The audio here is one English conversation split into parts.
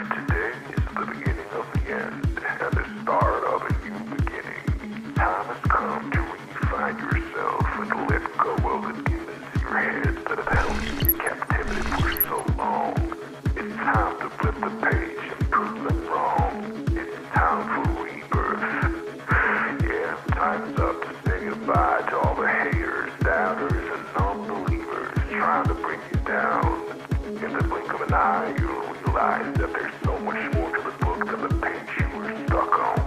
Today is the beginning of the end and the start of a new beginning. Time has come to refine yourself and let go of the demons in your head that have held you in captivity for so long. It's time to flip the page and prove them wrong. It's time for rebirth. Yeah, time's up to say goodbye to all the haters, doubters, and non-believers trying to bring you down. In the blink of an eye, you'll realize that there's so much more to the book than the page you were stuck on.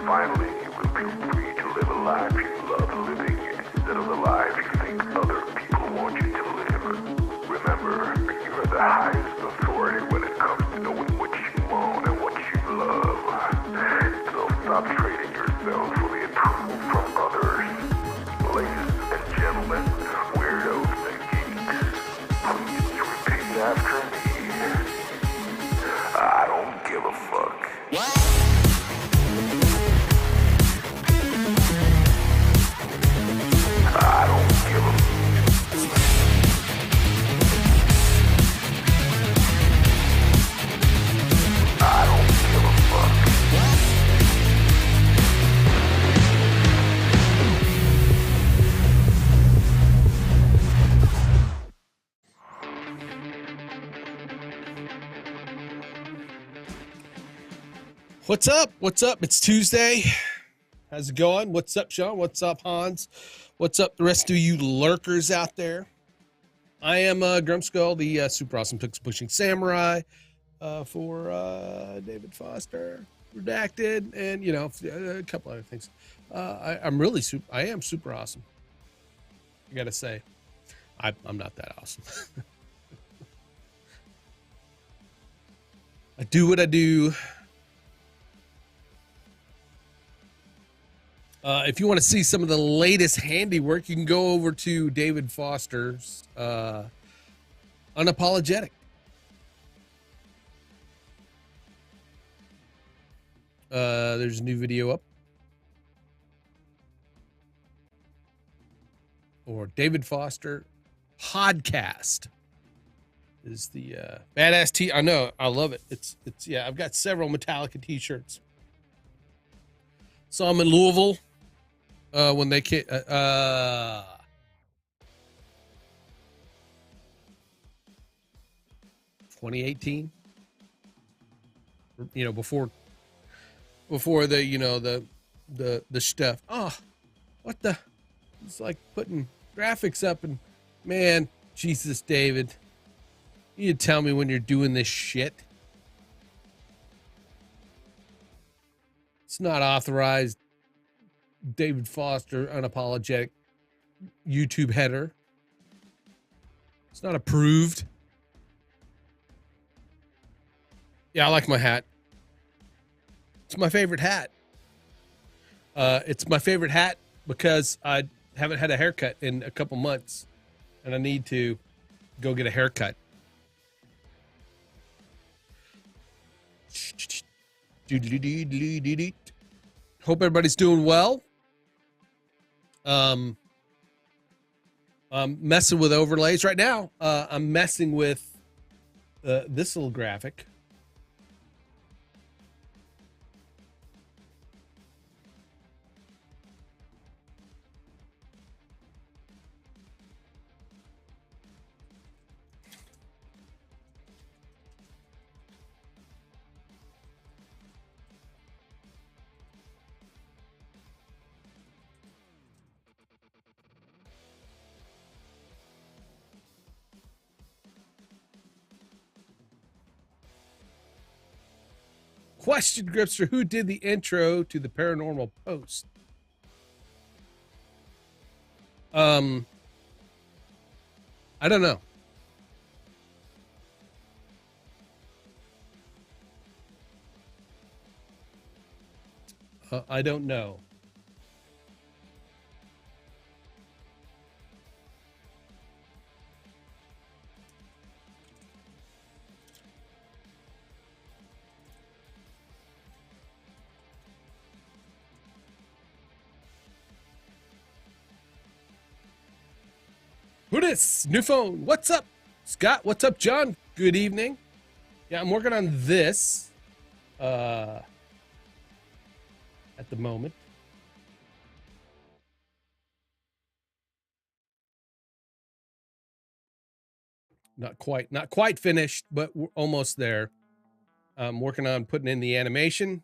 Finally, you will feel free to live a life you love living instead of the life you think other people want you to live. Remember, you are the highest authority when it comes to knowing what you want and what you love. So stop trading yourself for the approval from others. Ladies and gentlemen, weirdos and geeks, please repeat after me. I don't give a fuck. I don't give a I don't give a fuck. What's up? What's up? It's Tuesday. How's it going? What's up, Sean? What's up, Hans? What's up, the rest of you lurkers out there? I am Grumskull, the super awesome pixel pushing samurai for David Foster, Redacted, and you know a couple other things. I am super awesome. I gotta say, I'm not that awesome. I do what I do. If you want to see some of the latest handiwork, you can go over to David Foster's Unapologetic. There's a new video up. Or David Foster Podcast is the badass tee. I know, I love it. It's yeah, I've got several Metallica t-shirts. Saw them in Louisville. When they came, 2018, you know, before the, you know, the stuff. Oh, what the, it's like putting graphics up and man, Jesus, David, you tell me when you're doing this shit. It's not authorized. David Foster Unapologetic YouTube header. It's not approved. Yeah, I like my hat. It's my favorite hat. It's my favorite hat because I haven't had a haircut in a couple months and I need to go get a haircut. Hope everybody's doing well. I'm messing with overlays right now. I'm messing with this little graphic. Question, Gripster, who did the intro to the Paranormal Post? I don't know. I don't know. Who dis? New phone. What's up, Scott? What's up, John? Good evening. Yeah, I'm working on this at the moment. Not quite finished, but we're almost there. I'm working on putting in the animation.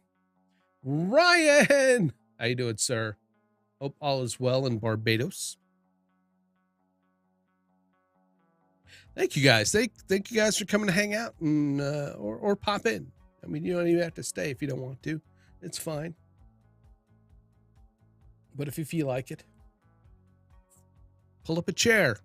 Ryan, how you doing, sir? Hope all is well in Barbados. Thank you guys. Thank you guys for coming to hang out and or pop in. I mean, you don't even have to stay if you don't want to. It's fine. But if you feel like it, pull up a chair.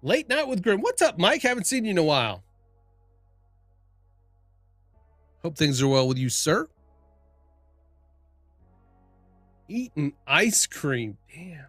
Late night with Grim. What's up, Mike? Haven't seen you in a while. Hope things are well with you, sir. Eating ice cream. Damn.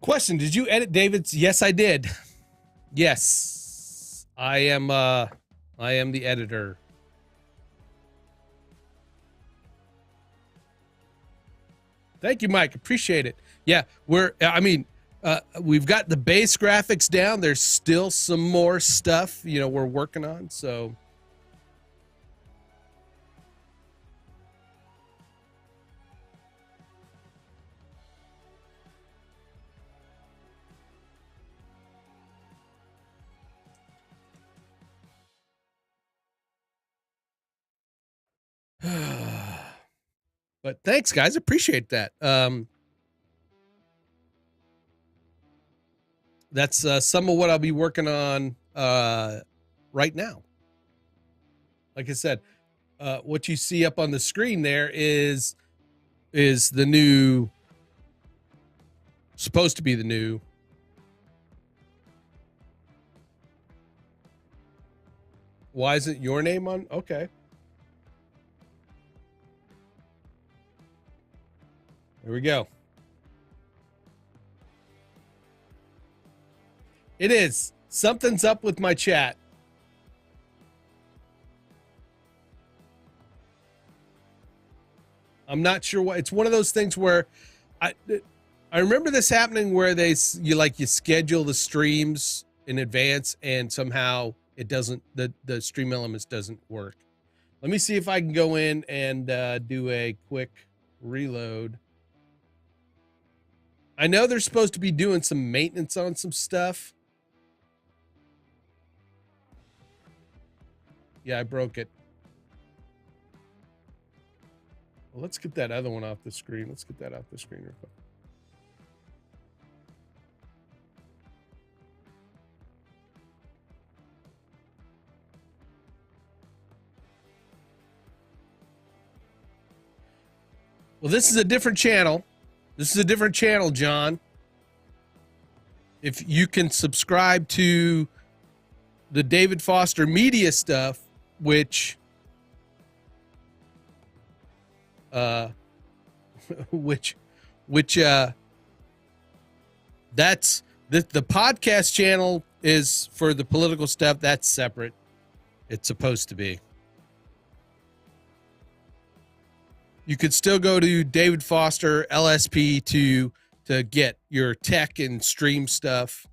Question, did you edit David's? Yes, I did. Yes. I am the editor. Thank you, Mike. Appreciate it. Yeah, we've got the base graphics down. There's still some more stuff, we're working on, so but thanks, guys. Appreciate that. That's some of what I'll be working on right now. Like I said, what you see up on the screen there is the new, supposed to be the new. Why isn't your name on? Okay. There we go. It is. Something's up with my chat. I'm not sure what. It's one of those things where I remember this happening where you schedule the streams in advance and somehow it doesn't, the stream elements doesn't work. Let me see if I can go in and do a quick reload. I know they're supposed to be doing some maintenance on some stuff. Yeah, I broke it. Well, let's get that other one off the screen. Let's get that off the screen real quick. Well, this is a different channel. This is a different channel, John. If you can subscribe to the David Foster media stuff, which that's the podcast channel is for the political stuff. That's separate. It's supposed to be. You could still go to David Foster LSP to get your tech and stream stuff.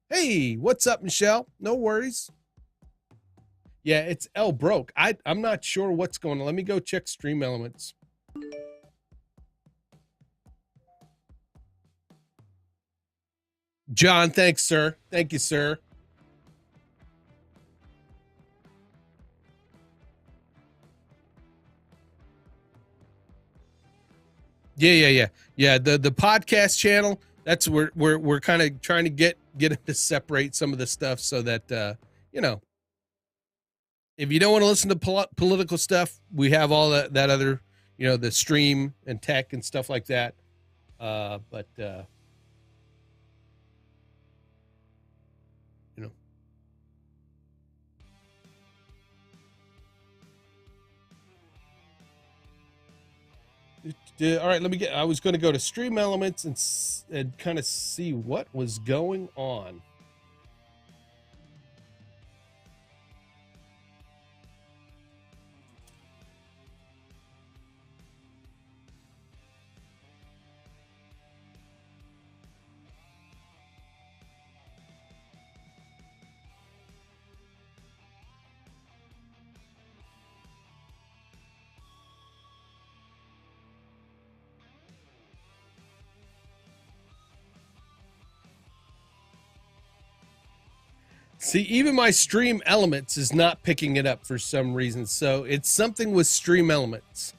Hey, what's up, Michelle? No worries. Yeah, it's L broke. I'm not sure what's going on. Let me go check Stream Elements. John, thanks, sir. Thank you, sir. Yeah. The podcast channel. That's where we're kind of trying to get it to separate some of the stuff so that you know, if you don't want to listen to political stuff, we have all that other, you know, the stream and tech and stuff like that. But you know. All right, I was going to go to Stream Elements and kind of see what was going on. See, even my Stream Elements is not picking it up for some reason. So it's something with Stream Elements.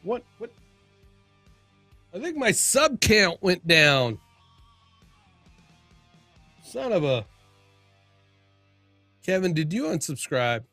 What? I think my sub count went down. Son of a. Kevin, did you unsubscribe?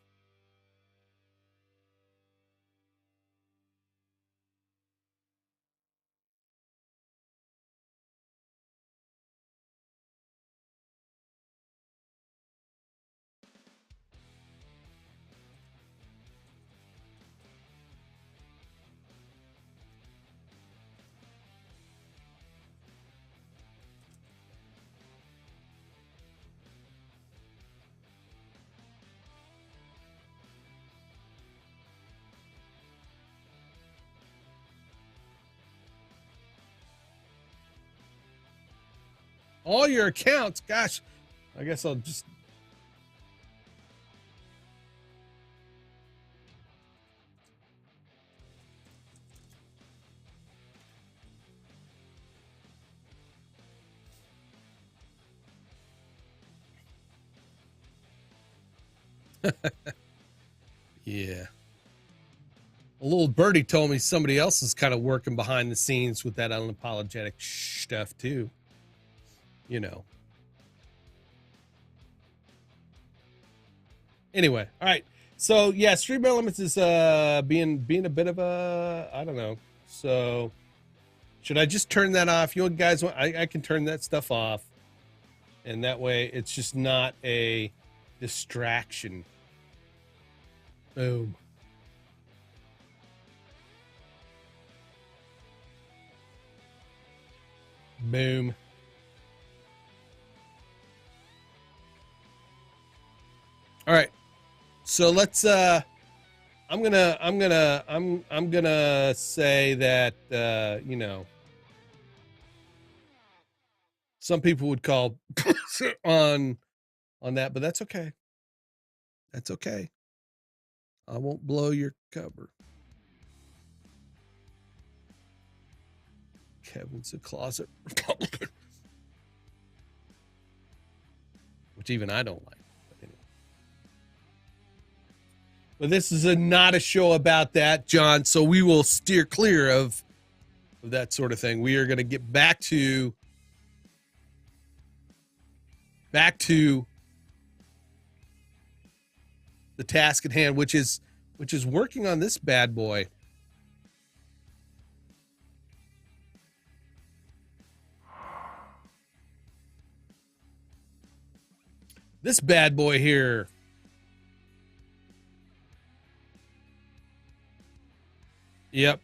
All your accounts. Gosh, I guess I'll just. Yeah. A little birdie told me somebody else is kind of working behind the scenes with that unapologetic stuff too. You know. Anyway, all right. So yeah, Stream Elements is being a bit of a, I don't know. So should I just turn that off? You guys want, I can turn that stuff off. And that way it's just not a distraction. Boom. Boom. All right. So let's I'm gonna say that you know, some people would call on that, but that's okay. That's okay. I won't blow your cover. Kevin's a closet Republican, which even I don't like. But anyway. But this is not a show about that, John. So we will steer clear of that sort of thing. We are going to get back to the task at hand, which is working on this bad boy. This bad boy here. Yep.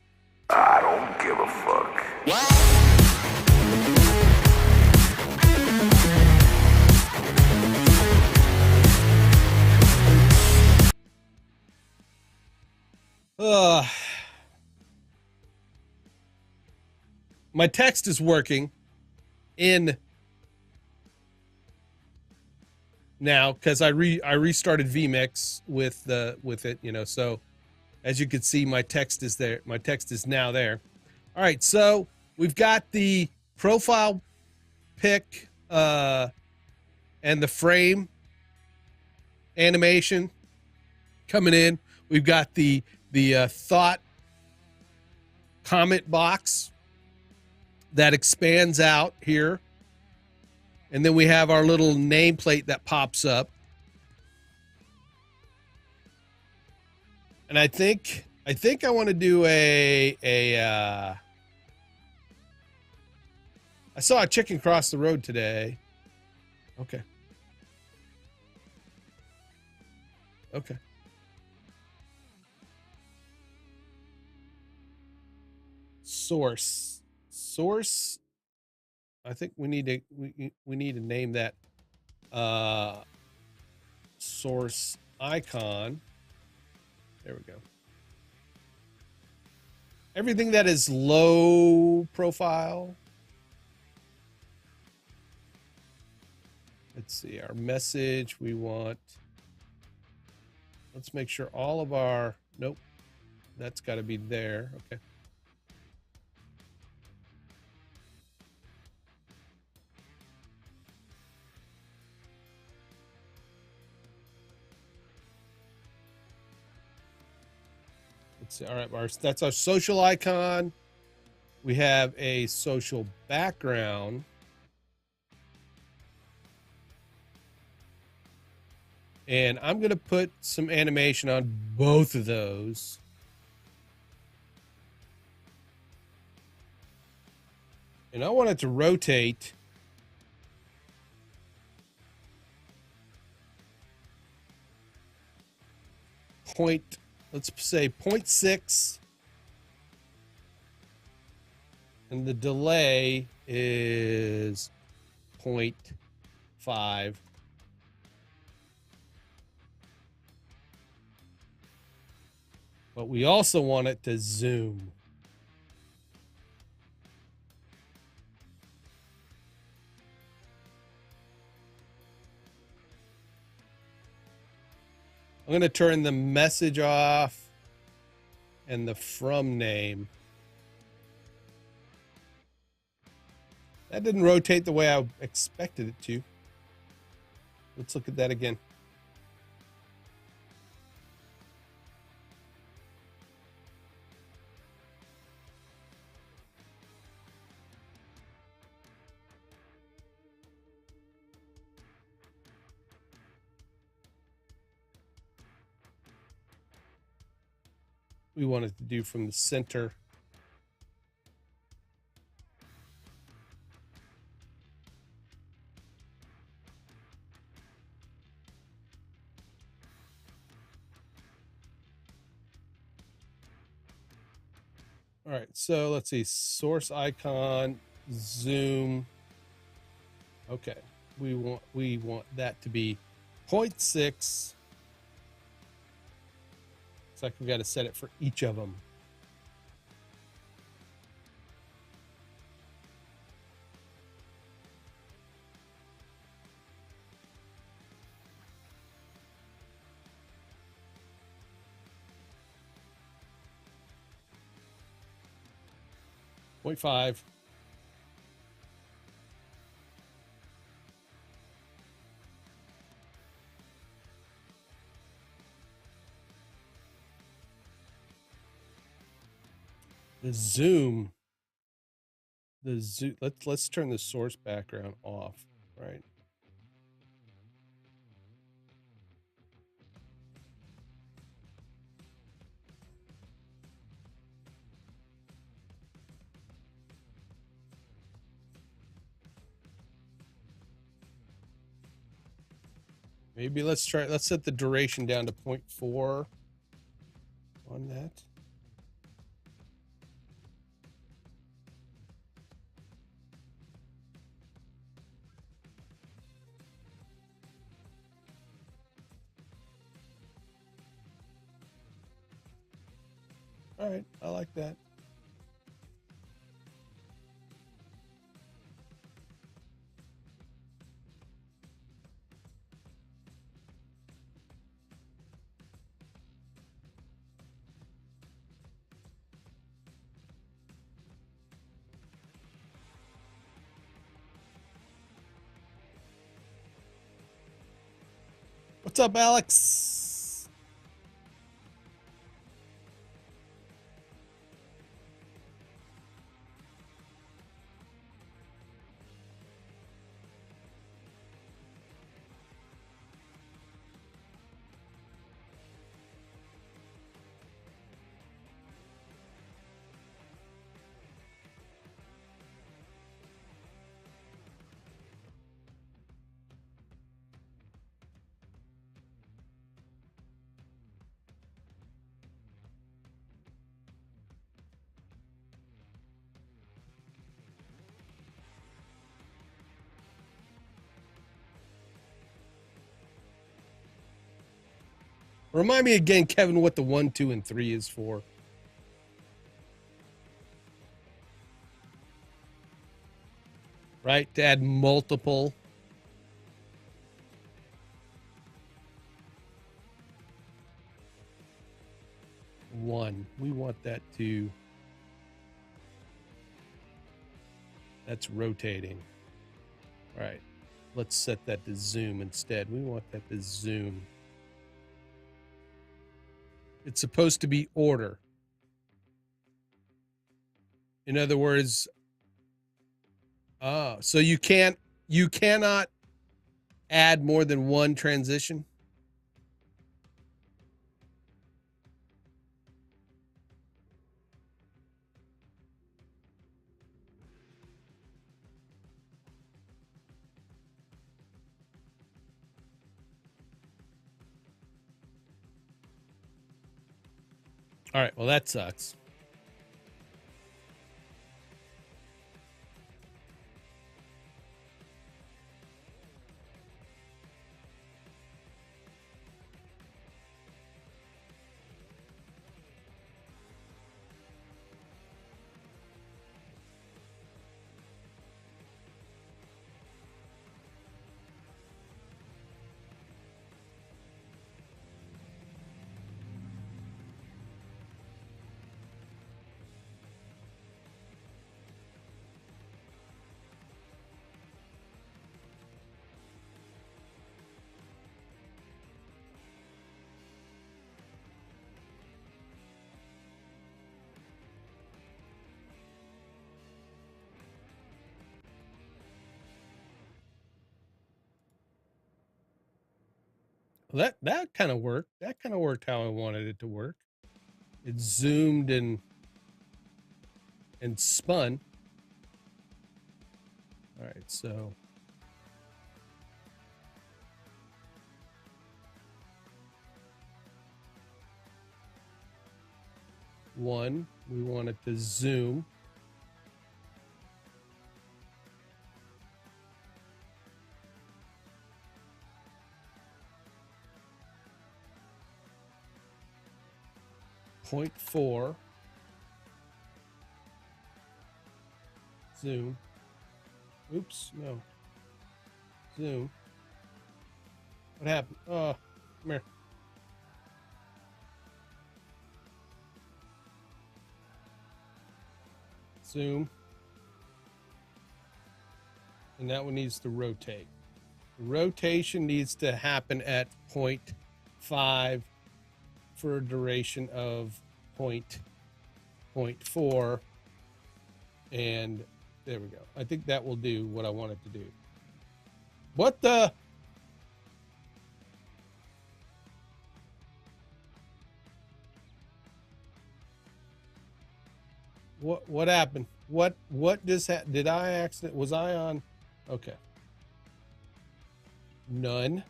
I don't give a fuck. My text is working in now because I restarted vMix with it, you know. So as you can see, my text is there. My text is now there. All right, so we've got the profile pic and the frame animation coming in. We've got the thought comment box that expands out here. And then we have our little nameplate that pops up. And I think I want to do I saw a chicken cross the road today. Okay. Okay. Source. I think we need to name that source icon. There we go. Everything that is low profile. Let's see, our message we want. Let's make sure all of our, nope, that's got to be there. Okay. Let's see. All right, that's our social icon. We have a social background. And I'm going to put some animation on both of those. And I want it to rotate. Let's say 0.6. And the delay is 0.5. But we also want it to zoom. I'm going to turn the message off and the from name. That didn't rotate the way I expected it to. Let's look at that again. We wanted to do from the center. All right, so let's see, source icon, zoom. Okay, we want that to be 0.6 Looks like we got to set it for each of them. Point 0.5. The zoom. Let's turn the source background off, right? Maybe let's set the duration down to 0.4 on that. All right, I like that. What's up, Alex? Remind me again, Kevin, what the 1, 2, and 3 is for. Right? To add multiple. One. We want that to. That's rotating. All right. Let's set that to zoom instead. We want that to zoom. It's supposed to be order. In other words, so you cannot add more than one transition. All right, well, that sucks. Well, that kind of worked. That kind of worked how I wanted it to work. It zoomed and spun. All right, so one, we want it to zoom. 0.4. Zoom. Oops, no. Zoom. What happened? Oh, come here. Zoom. And that one needs to rotate. The rotation needs to happen at 0.5 for a duration of 0.4. And there we go. I think that will do what I want it to do. What the? What happened? What just happened? Did I accident? Was I on? Okay. None.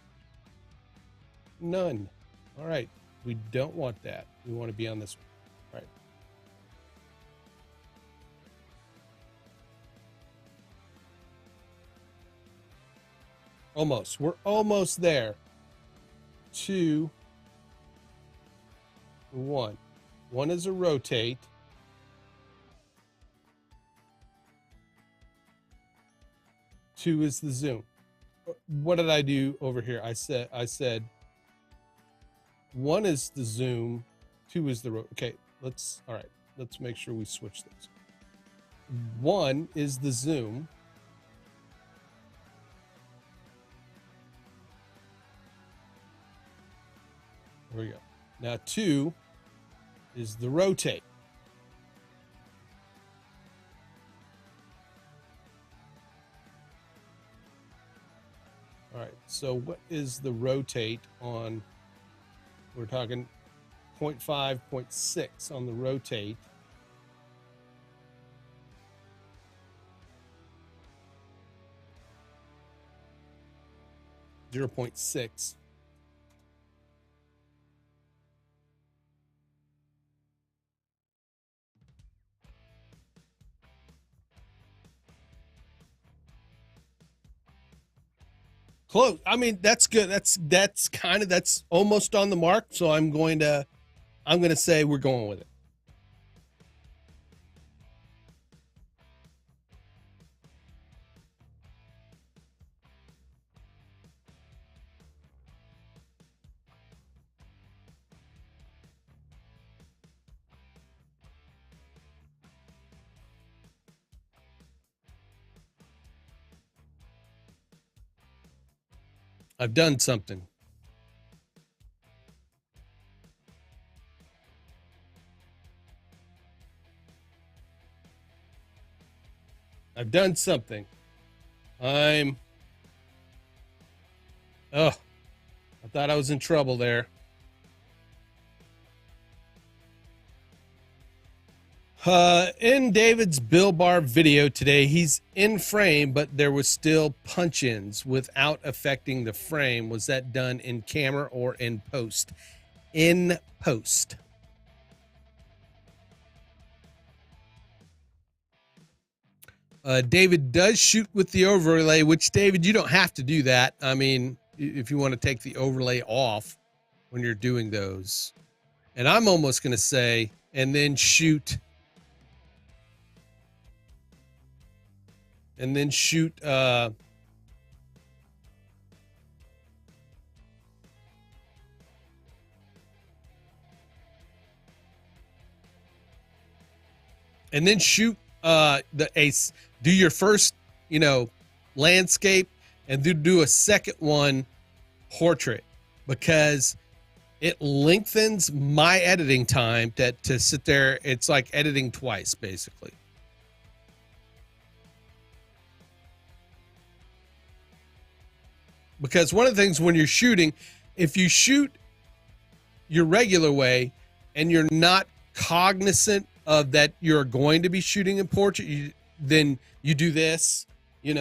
All right. We don't want that. We want to be on this one. All right. Almost. We're almost there. 2, 1. 1 is a rotate. 2 is the zoom. What did I do over here? I said 1 is the zoom, 2 is the okay. All right. Let's make sure we switch those. 1 is the zoom. There we go. Now 2 is the rotate. All right, so what is the rotate on? We're talking 0.5, 0.6 on the rotate. .6. Close. I mean, that's good. That's almost on the mark. So I'm going to say we're going with it. I've done something. I've done something. I thought I was in trouble there. In David's Bill Bar video today, he's in frame, but there was still punch-ins without affecting the frame. Was that done in camera or in post? In post. David does shoot with the overlay, which, David, you don't have to do that. I mean, if you want to take the overlay off when you're doing those. And I'm almost going to say, and then shoot... And then shoot and then shoot the ace. Do your first, landscape, and do a second one portrait, because it lengthens my editing time to sit there. It's like editing twice, basically. Because one of the things when you're shooting, if you shoot your regular way and you're not cognizant of that you're going to be shooting in portrait, then you do this, and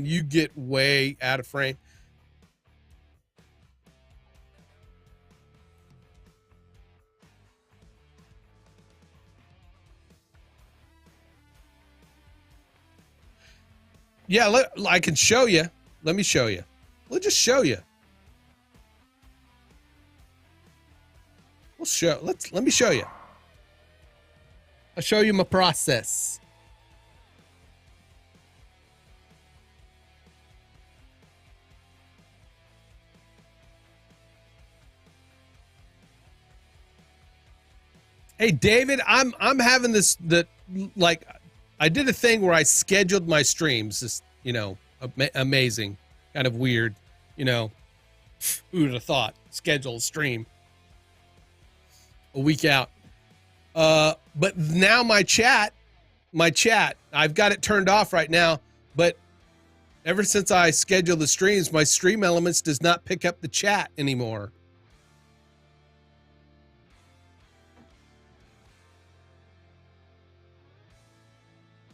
you get way out of frame. Yeah, I can show you. Let me show you. We'll just show you. Let me show you. I'll show you my process. Hey David, I'm having this like I did a thing where I scheduled my streams. This, you know, amazing, kind of weird, you know. Who would have thought? Schedule a stream a week out. But now my chat, I've got it turned off right now, but ever since I scheduled the streams, my Stream Elements does not pick up the chat anymore.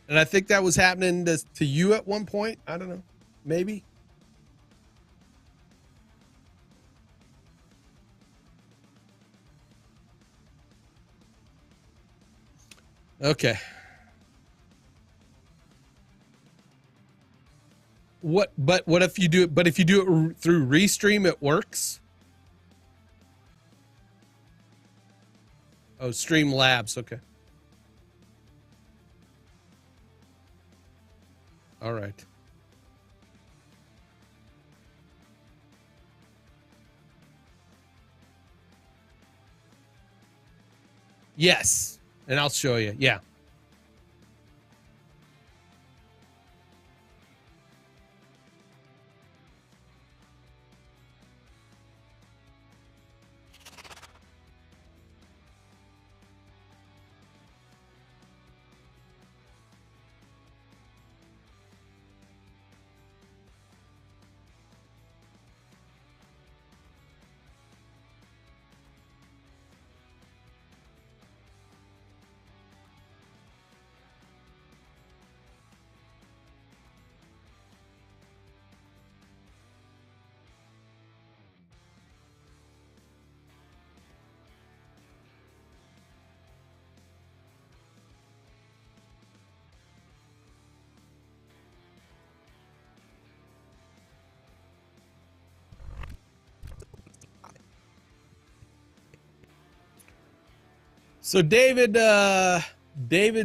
And I think that was happening to you at one point. I don't know. Maybe. Okay. What if you do it, but if you do it through Restream, it works? Oh, Streamlabs. Okay. All right. Yes. And I'll show you. Yeah. So David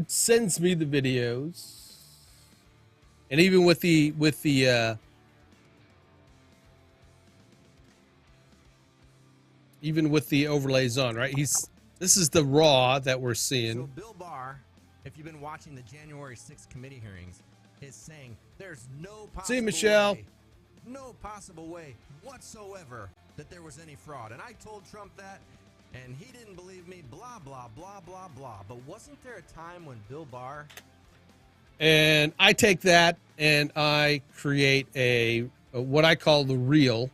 sends me the videos, and even with the overlays on, right? This is the raw that we're seeing. So Bill Barr, if you've been watching the January 6th committee hearings, is saying there's no possible no possible way whatsoever that there was any fraud. And I told Trump that, and he didn't believe me, blah, blah, blah, blah, blah. But wasn't there a time when Bill Barr... And I take that and I create a what I call the reel.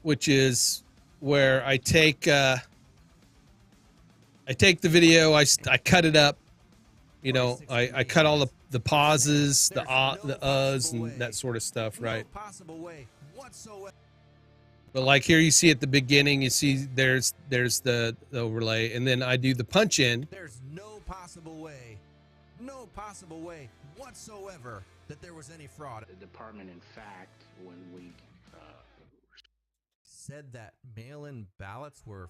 Which is where I take the video, I cut it up, you know, I cut all the pauses, the uhs, and that sort of stuff, right? But like here, you see at the beginning, you see there's the overlay, and then I do the punch in. There's no possible way whatsoever that there was any fraud. The department, in fact, when we said that mail-in ballots were,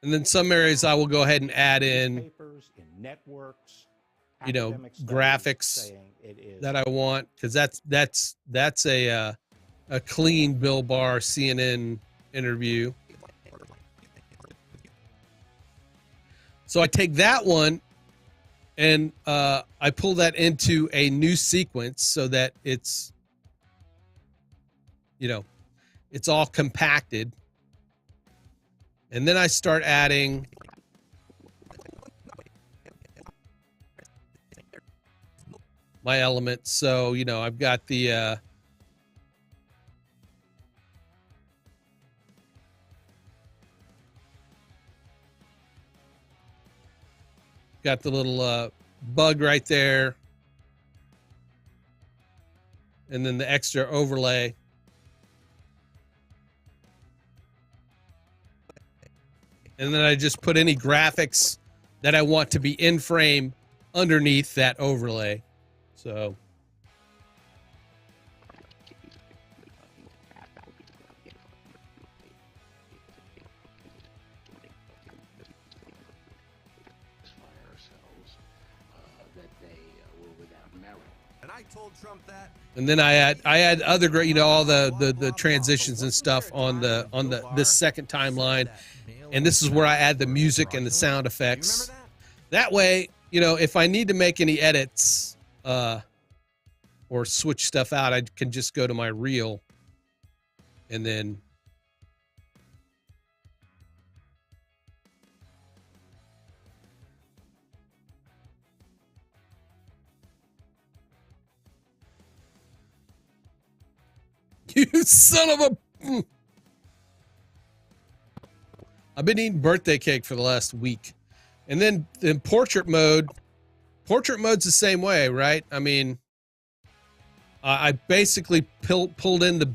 and then some areas I will go ahead and add in papers, in networks, you know, graphics that I want, because that's a clean Bill Barr CNN interview. So I take that one and I pull that into a new sequence so that it's, you know, it's all compacted. And then I start adding my elements. So, you know, I've got the got the little bug right there, and then the extra overlay. And then I just put any graphics that I want to be in frame underneath that overlay. So that they were without merit. And I told Trump that. And then I had other great, you know, all the transitions and stuff on this second timeline. And this is where I add the music and the sound effects. That way, you know, if I need to make any edits or switch stuff out, I can just go to my reel and then you son of a... I've been eating birthday cake for the last week. And then in portrait mode's the same way, right? I mean, I basically pulled in the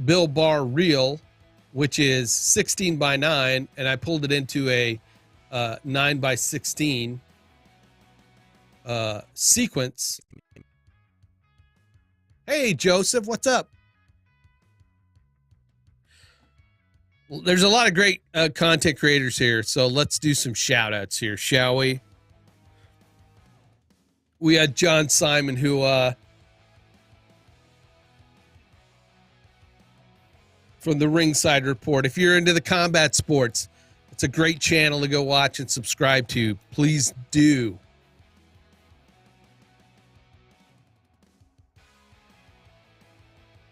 Bill Bar reel, which is 16 by 9, and I pulled it into a 9 by 16 sequence. Hey, Joseph, what's up? Well, there's a lot of great content creators here, so let's do some shout outs here, shall we? We had John Simon, who from the Ringside Report. If you're into the combat sports, it's a great channel to go watch and subscribe to. Please do.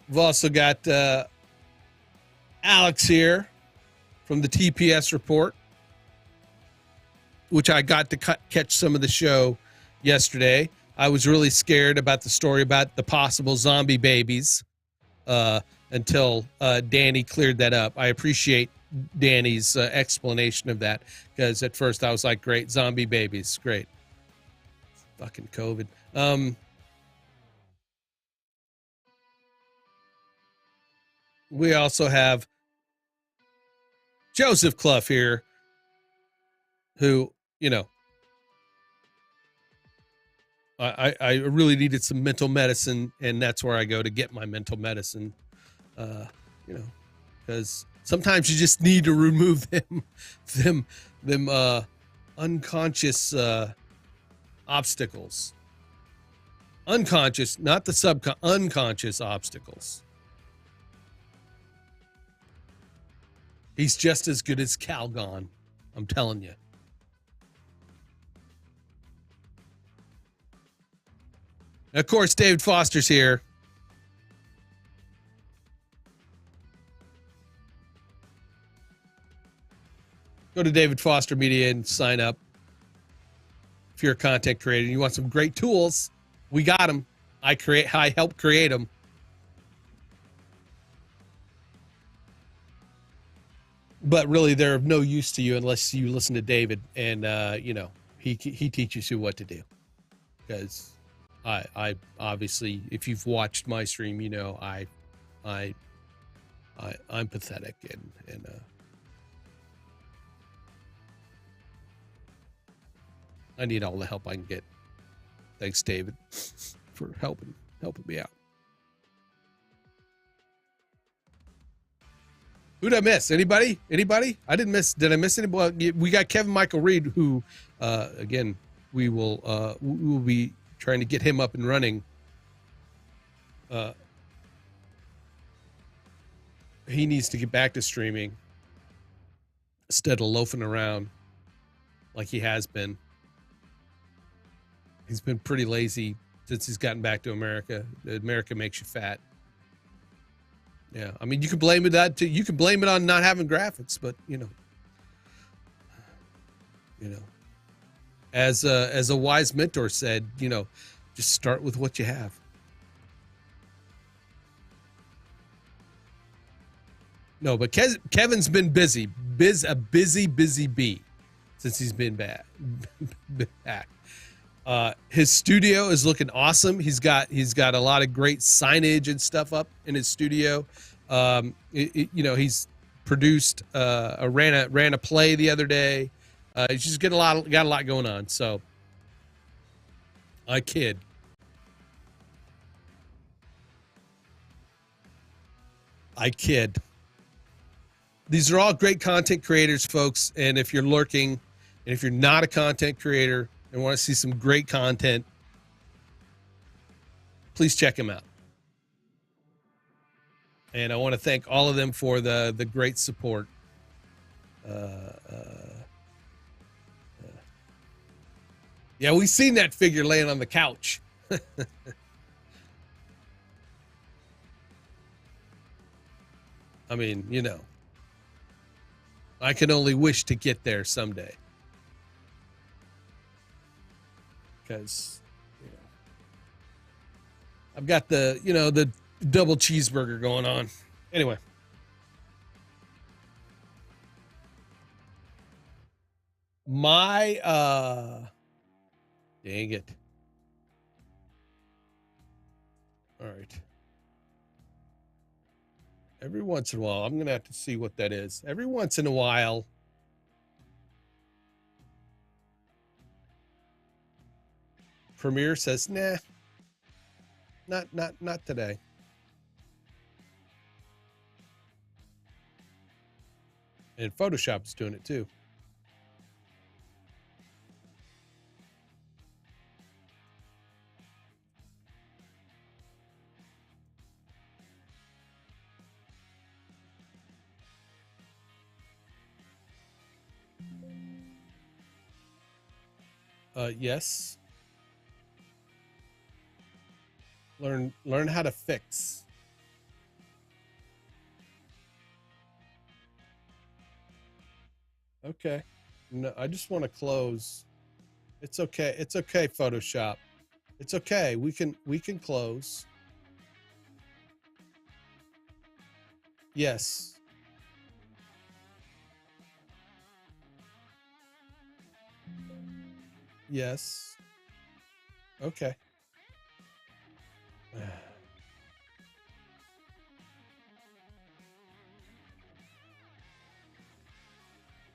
We've also got Alex here from the TPS Report, which I got to catch some of the show yesterday. I was really scared about the story about the possible zombie babies until Danny cleared that up. I appreciate Danny's explanation of that, because at first I was like, great, zombie babies, great. Fucking COVID. We also have Joseph Clough here, who, you know, I really needed some mental medicine, and that's where I go to get my mental medicine, you know, because sometimes you just need to remove them unconscious obstacles. Unconscious, not the unconscious obstacles. He's just as good as Calgon, I'm telling you. And of course, David Foster's here. Go to David Foster Media and sign up. If you're a content creator and you want some great tools, we got them. I help create them. But really, they're of no use to you unless you listen to David, and you know, he teaches you what to do. Because I obviously, if you've watched my stream, you know I'm pathetic, and I need all the help I can get. Thanks, David, for helping me out. Who did I miss? Anybody? I didn't miss. Did I miss anybody? Well, we got Kevin Michael Reed, who, again, we will be trying to get him up and running. He needs to get back to streaming instead of loafing around like he has been. He's been pretty lazy since he's gotten back to America. America makes you fat. Yeah, I mean, you can blame it you can blame it on not having graphics, but you know, as a wise mentor said, you know, just start with what you have. No, but Kevin's been busy, a busy bee since he's been back. His studio is looking awesome. He's got a lot of great signage and stuff up in his studio. You know, he's produced ran a play the other day. He's just got a lot going on. So I kid. These are all great content creators, folks. And if you're lurking, And if you're not a content creator and want to see some great content, please check him out. And I want to thank all of them for the great support. Yeah, we've seen that figure laying on the couch. I mean, you know, I can only wish to get there someday. Because, you know, I've got the, you know, the double cheeseburger going on. Anyway. My, dang it. All right. Every once in a while, I'm going to have to see what that is. Every once in a while, Premiere says, nah, not today. And Photoshop is doing it too. Yes. Learn how to fix. Okay. No, I just want to close. It's okay. It's okay, Photoshop. It's okay. We can close. Yes. Yes. Okay.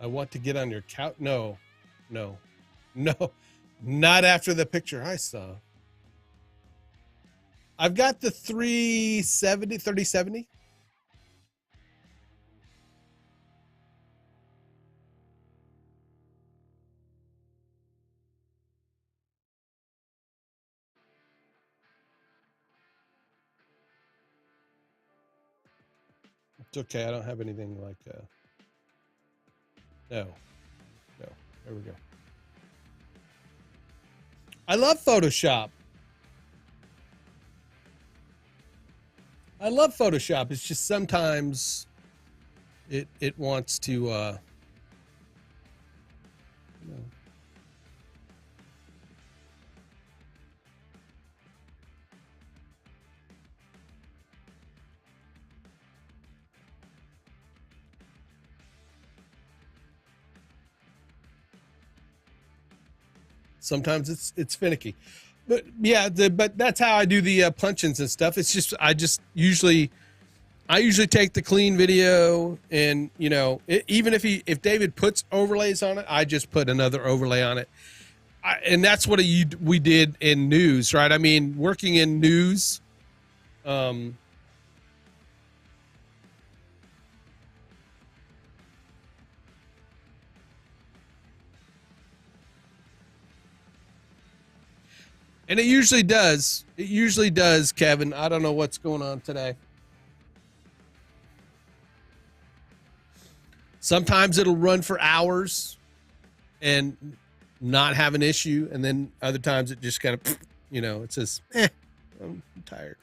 I want to get on your couch. No, not after the picture I saw. I've got the 3070. It's okay. I don't have anything like no. There we go. I love Photoshop. It's just sometimes it wants to you know. Sometimes it's finicky, but yeah, but that's how I do the punch-ins and stuff. It's just I usually take the clean video, and you know, even if David puts overlays on it, I just put another overlay on it, and that's what we did in news, right? I mean, working in news, and it usually does. It usually does, Kevin. I don't know what's going on today. Sometimes it'll run for hours and not have an issue. And then other times it just kind of, you know, it says, I'm tired.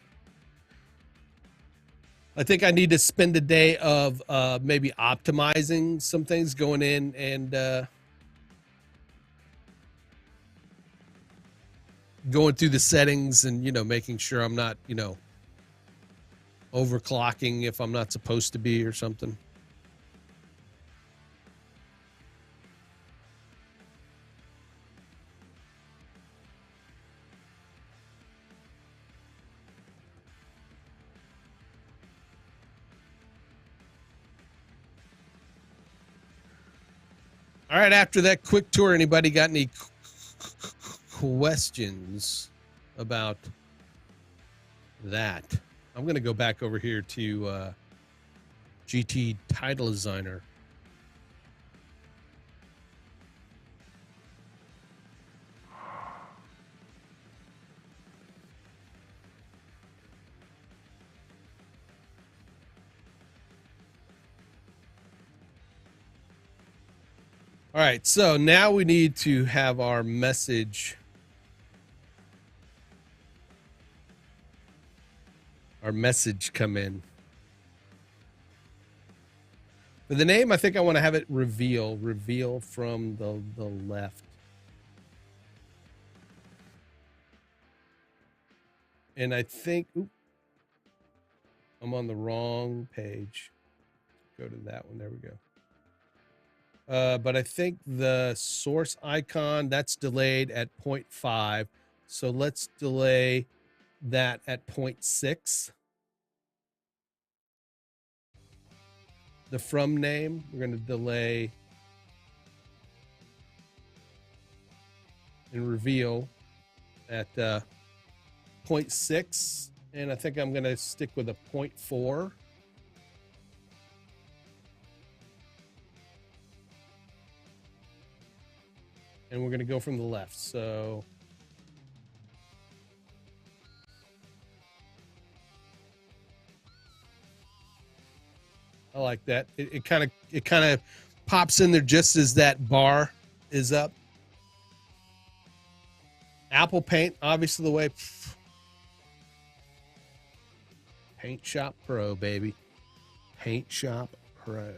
I think I need to spend a day of maybe optimizing some things, going in and going through the settings and, you know, making sure I'm not, you know, overclocking if I'm not supposed to be or something. All right, after that quick tour, anybody got any questions about that? I'm going to go back over here to GT Title Designer. All right, so now we need to have our message. Our message come in. For the name, I think I want to have it reveal from the left. And I think, I'm on the wrong page. Go to that one. There we go. But I think the source icon, that's delayed at 0.5. So let's delay that at 0.6. The from name, we're going to delay and reveal at 0.6. And I think I'm going to stick with a 0.4. And we're going to go from the left. So I like that. It kind of pops in there just as that bar is up. Apple Paint, obviously the way. Paint Shop Pro, baby. Paint Shop Pro.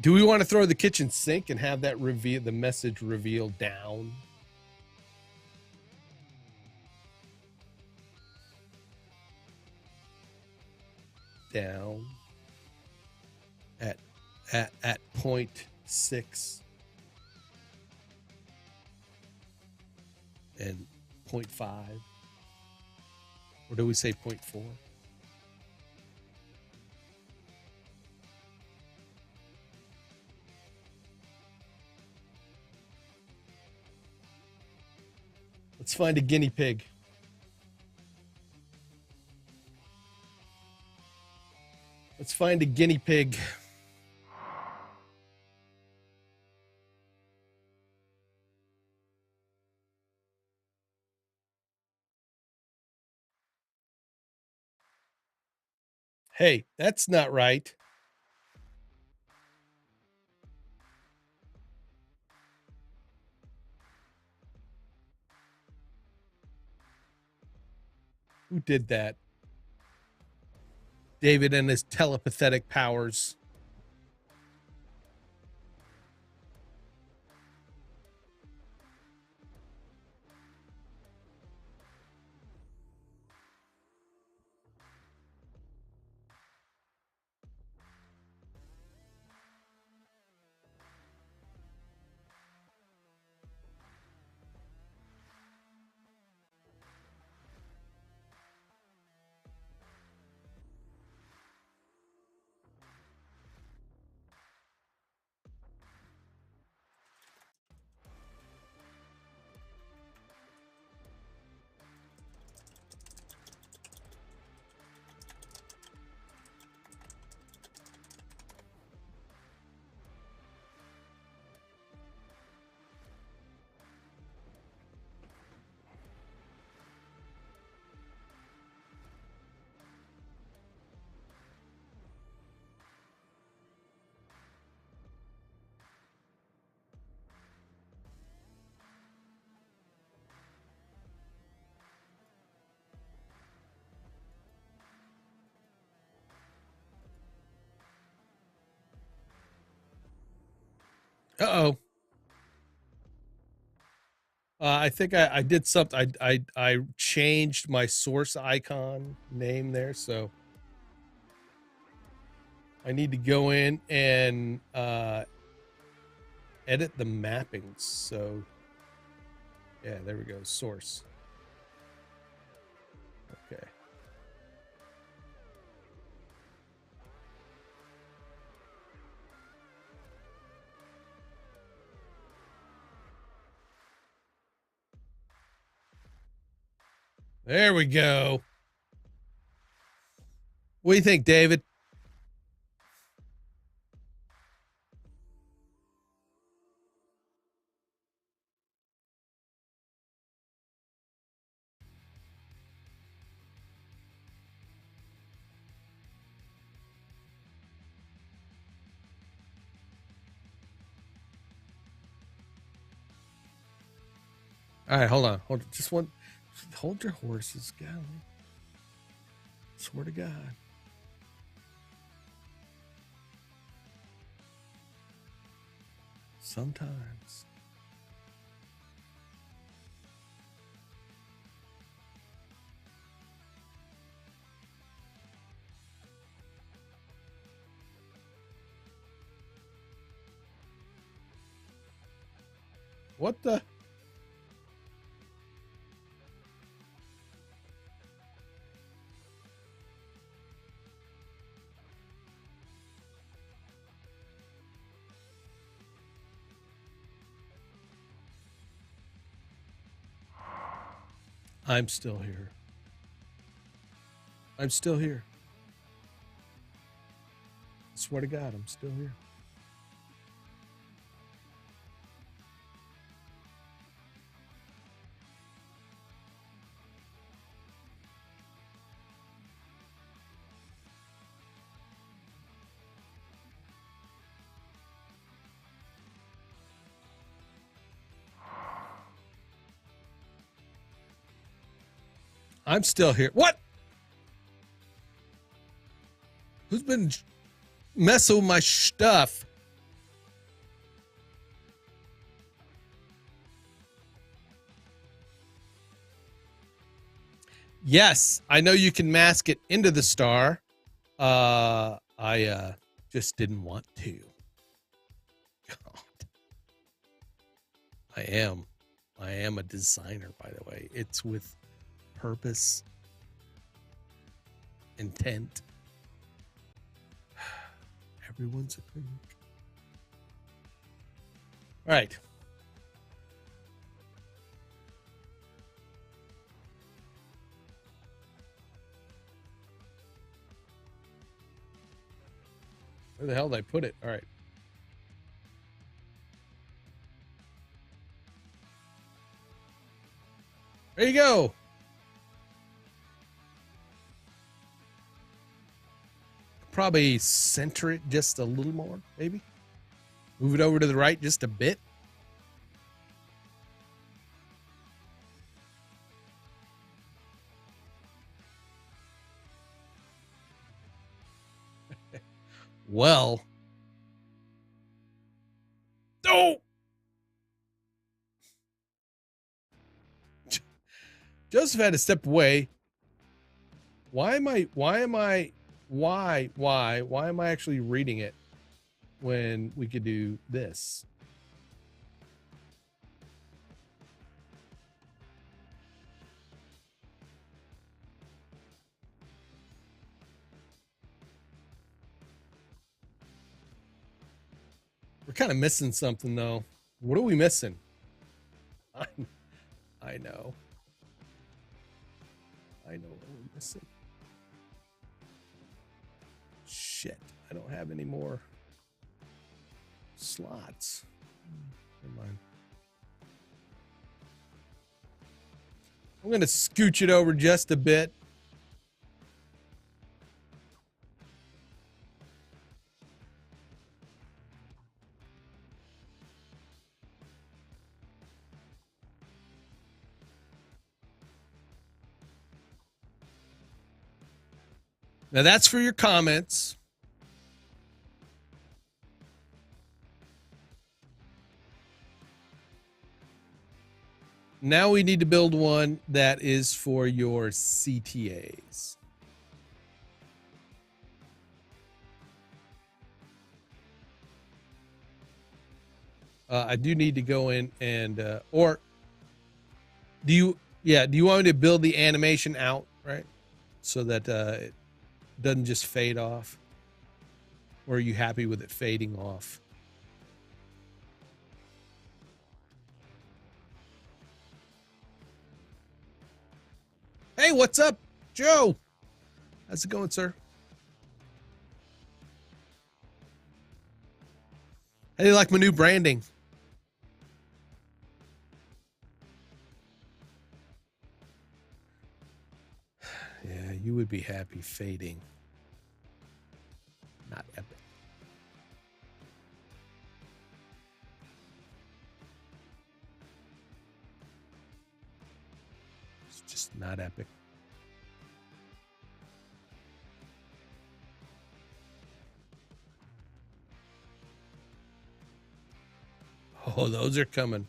Do we want to throw the kitchen sink and have that reveal, the message reveal down? Down at 0.6 and 0.5, or do we say 0.4? Let's find a guinea pig. Let's find a guinea pig. Hey, that's not right. Who did that? David and his telepathic powers. Uh-oh. I think I did something. I changed my source icon name there, so I need to go in and edit the mappings. So yeah, there we go. Source. Okay. There we go. What do you think, David? All right, hold on. Hold your horses, golly. Swear to God. Sometimes. What the? I'm still here. I'm still here. I swear to God, I'm still here. I'm still here. What? Who's been messing with my stuff? Yes, I know you can mask it into the star. I just didn't want to. God. I am a designer, by the way. It's with purpose, intent. Everyone's a pink. All right. Where the hell did I put it? All right. There you go. Probably center it just a little more, maybe. Move it over to the right just a bit. Well. No. Joseph had to step away. Why am I actually reading it when we could do this? We're kind of missing something, though. What are we missing? I know. I know what we're missing. Shit. I don't have any more slots. Never mind. I'm going to scooch it over just a bit. Now that's for your comments. Now we need to build one that is for your CTAs. I do need to go in and, or do you want me to build the animation out, right? So that it doesn't just fade off? Or are you happy with it fading off? Hey, what's up, Joe? How's it going, sir? How do you like my new branding? Yeah, you would be happy fading. Not epic. Just not epic. Oh, those are coming.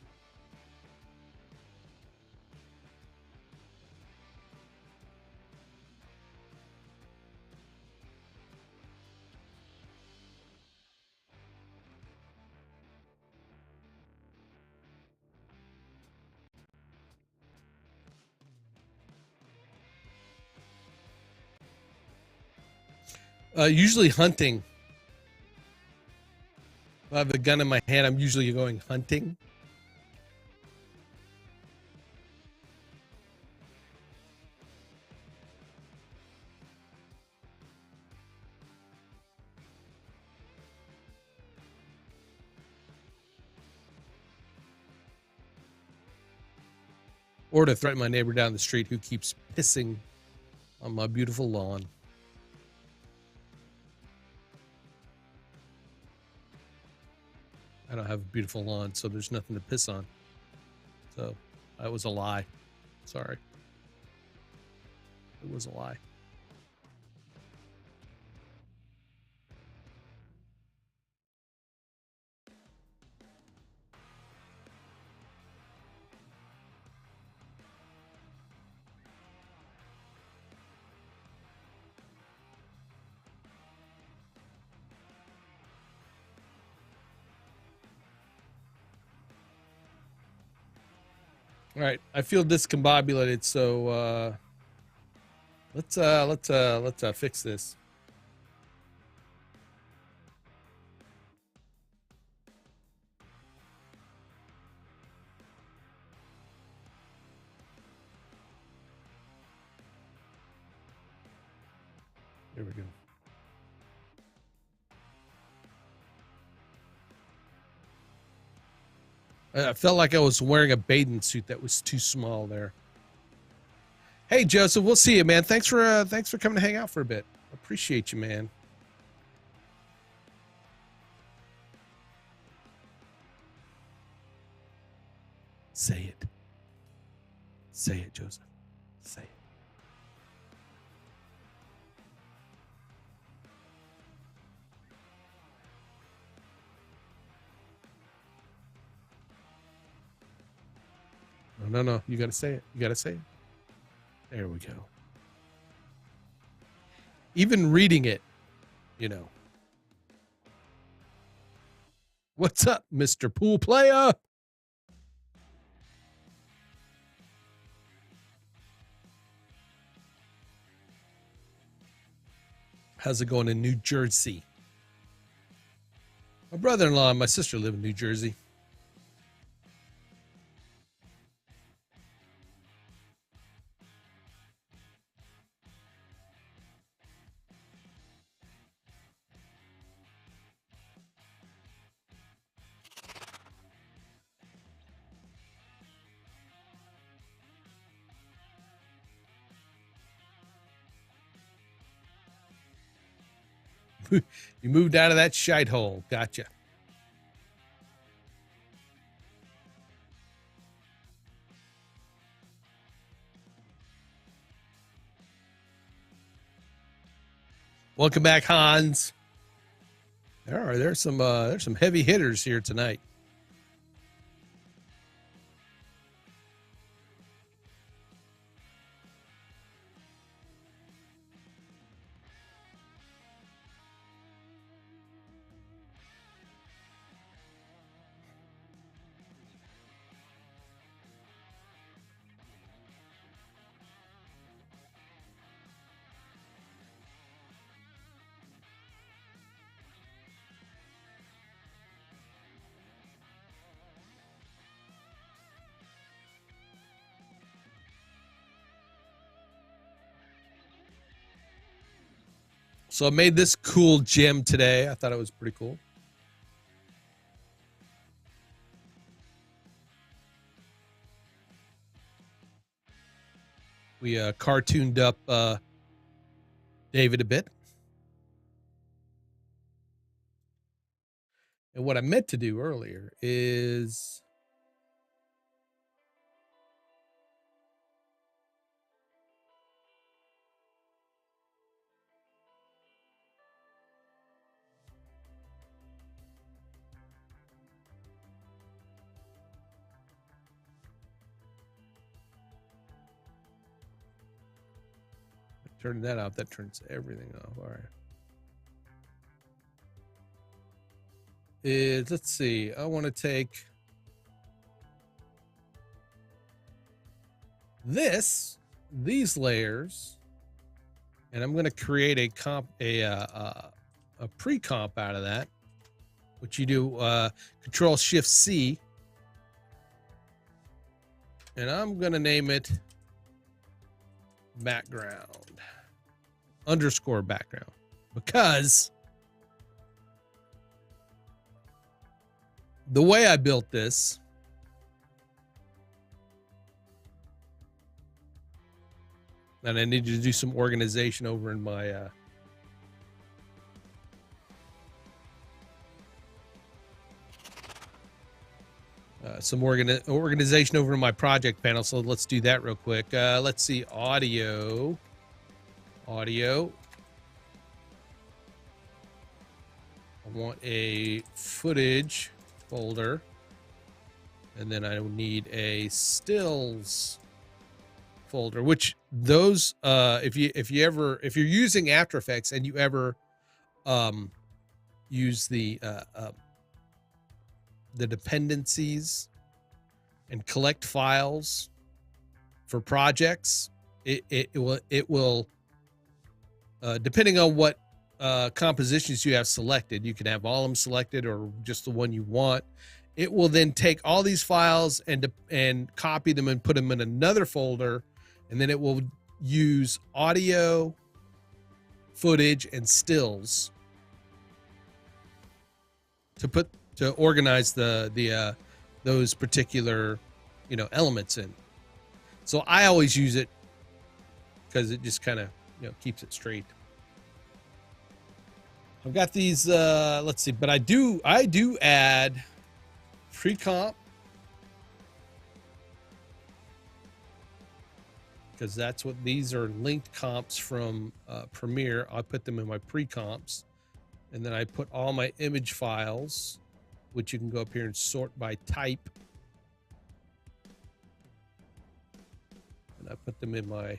Usually hunting. If I have a gun in my hand, I'm usually going hunting. Or to threaten my neighbor down the street who keeps pissing on my beautiful lawn. I don't have a beautiful lawn, so there's nothing to piss on. So that was a lie. Sorry. It was a lie. All right, I feel discombobulated, so let's fix this. There we go. I felt like I was wearing a bathing suit that was too small there. Hey, Joseph, we'll see you, man. Thanks for coming to hang out for a bit. Appreciate you, man. Say it. Say it, Joseph. Say it. No. You got to say it. You got to say it. There we go. Even reading it, you know. What's up, Mr. Pool Player? How's it going in New Jersey? My brother-in-law and my sister live in New Jersey. You moved out of that shite hole. Gotcha. Welcome back, Hans. There's some heavy hitters here tonight. So I made this cool gem today. I thought it was pretty cool. We cartooned up David a bit. And what I meant to do earlier is Turning that off, that turns everything off. All right. Let's see. I want to take these layers, and I'm going to create a pre-comp out of that, which you do Control Shift C, and I'm going to name it background _ background, because the way I built this, and I needed to do some organization over in my organization over in my project panel. So let's do that real quick. Let's see, audio. I want a footage folder, and then I need a stills folder, which those if you're using After Effects and you ever use the dependencies and collect files for projects, it will depending on what compositions you have selected, you can have all of them selected or just the one you want. It will then take all these files and copy them and put them in another folder, and then it will use audio, footage, and stills to organize those particular elements in. So I always use it because it just kind of keeps it straight. I've got these let's see, but I do add pre-comp, because that's what these are, linked comps from Premiere. I put them in my pre-comps, and then I put all my image files, which you can go up here and sort by type, and I put them in my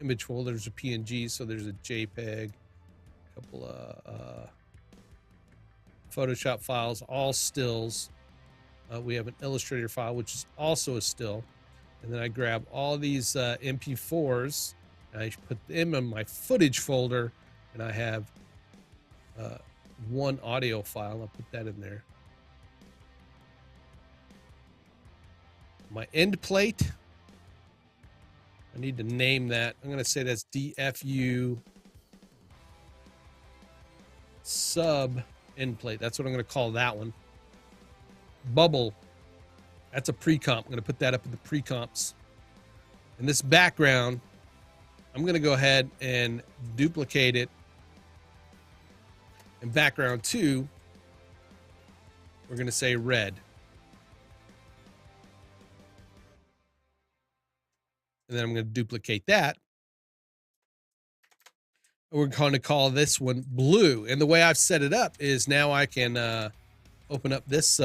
image folders of PNG. So there's a JPEG, a couple of Photoshop files, all stills. We have an Illustrator file, which is also a still. And then I grab all these MP4s, and I put them in my footage folder, and I have one audio file. I'll put that in there. My end plate, I need to name that. I'm going to say that's DFU sub end plate. That's what I'm going to call that one. Bubble, that's a pre-comp. I'm going to put that up in the pre-comps. And this background, I'm going to go ahead and duplicate it. And background 2, we're going to say red. And then I'm going to duplicate that. We're going to call this one blue. And the way I've set it up is now I can open up this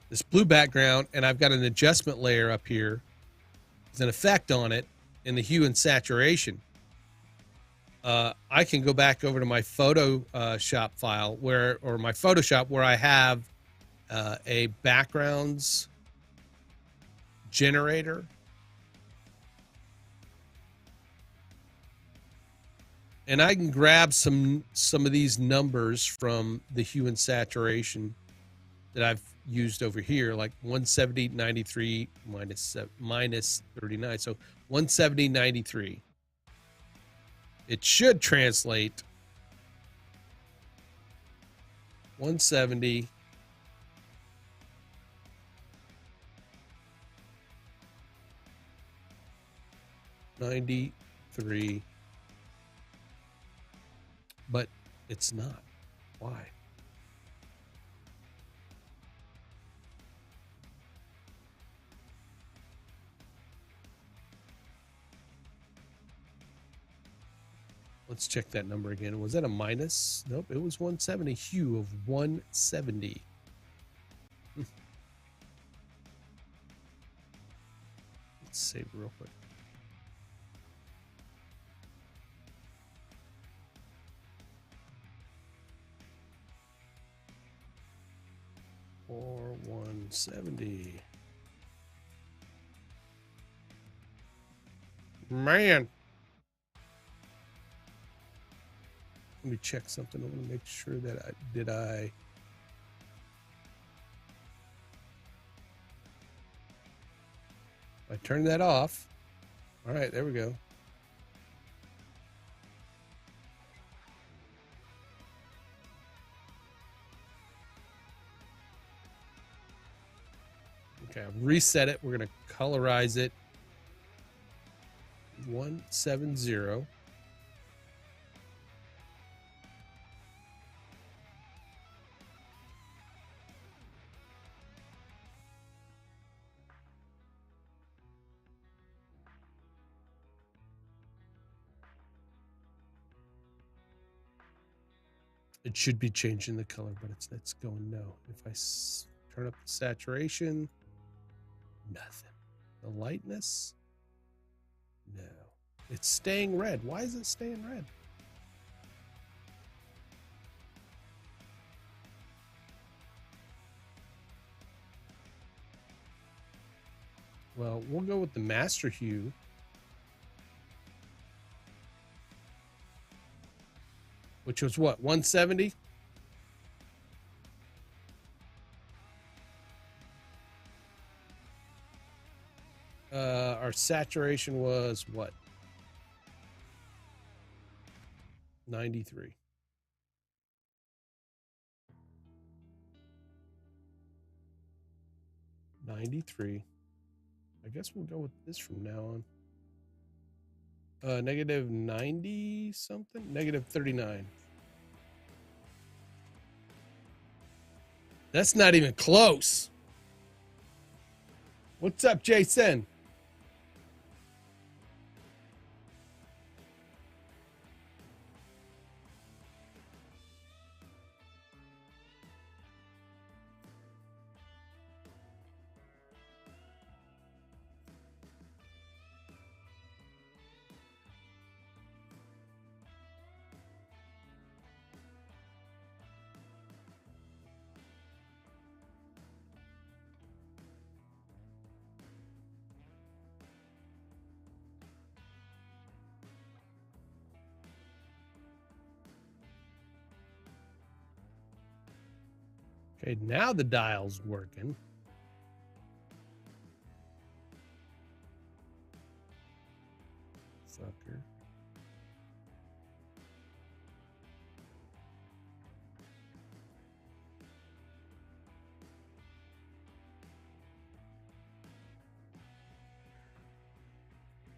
this blue background, and I've got an adjustment layer up here with an effect on it in the hue and saturation. I can go back over to my Photoshop file or my Photoshop where I have a backgrounds generator. And I can grab some of these numbers from the hue and saturation that I've used over here, like 170, 93 minus 39. So 170, 93. It should translate 170 93, but it's not. Why? Let's check that number again. Was that a minus? Nope, it was 170. Hue of 170. Let's save real quick. Or 170. Man. Let me check something. I want to make sure that I turned that off. All right, there we go. Okay, I've reset it. We're going to colorize it. 170. It should be changing the color, but it's going no. If I turn up the saturation, nothing. The lightness, no. It's staying red. Why is it staying red? Well, we'll go with the master hue. Which was what, 170? Our saturation was what? 93. I guess we'll go with this from now on. Negative 90 something? Negative 39. That's not even close. What's up, Jason? Okay, now the dial's working. Sucker.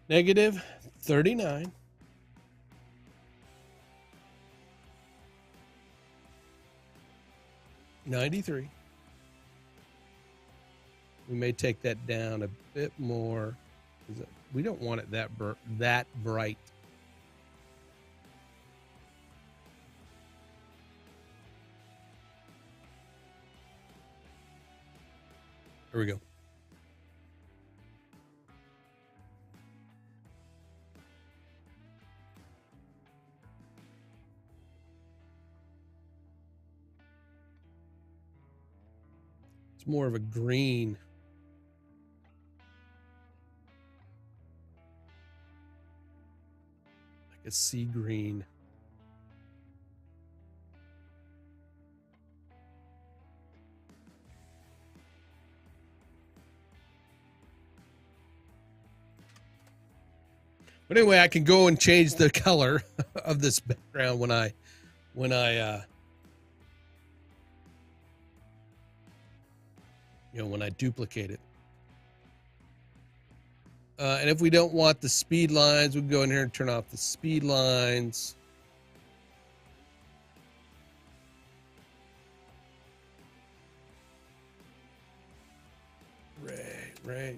Negative 39. $93. We may take that down a bit more. We don't want it that bright. There we go. It's more of a green. Like a sea green. But anyway, I can go and change the color of this background when I duplicate it. And if we don't want the speed lines, we can go in here and turn off the speed lines. Right.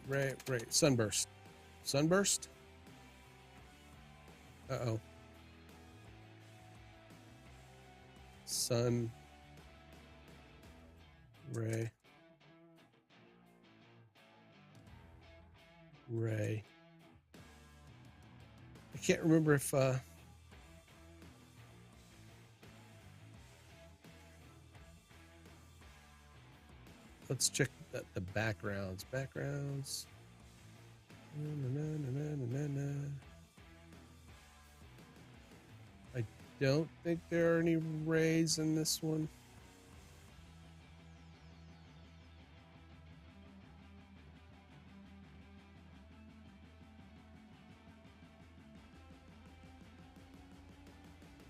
Sunburst. Uh-oh. Sun ray. ray. I can't remember if let's check the backgrounds. Backgrounds. I don't think there are any rays in this one.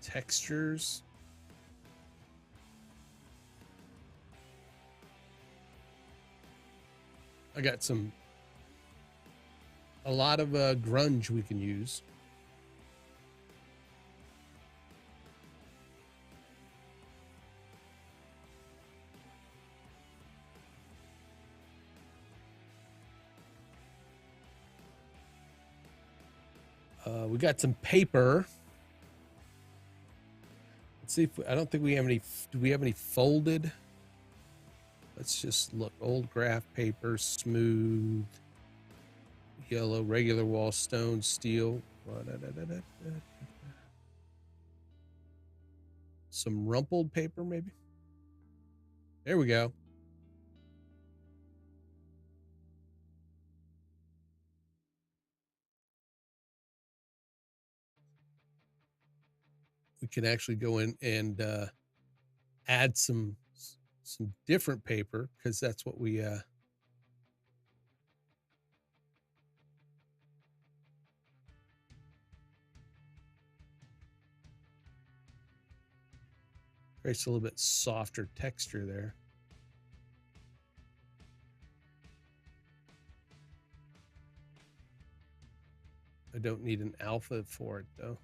Textures. I got a lot of grunge we can use. We got some paper. Let's see if I don't think we have any. Do we have any folded? Let's just look. Old graph paper, smooth, yellow, regular wall, stone, steel. Some rumpled paper, maybe. There we go. We can actually go in and add some different paper, because that's what we creates a little bit softer texture there. I don't need an alpha for it though.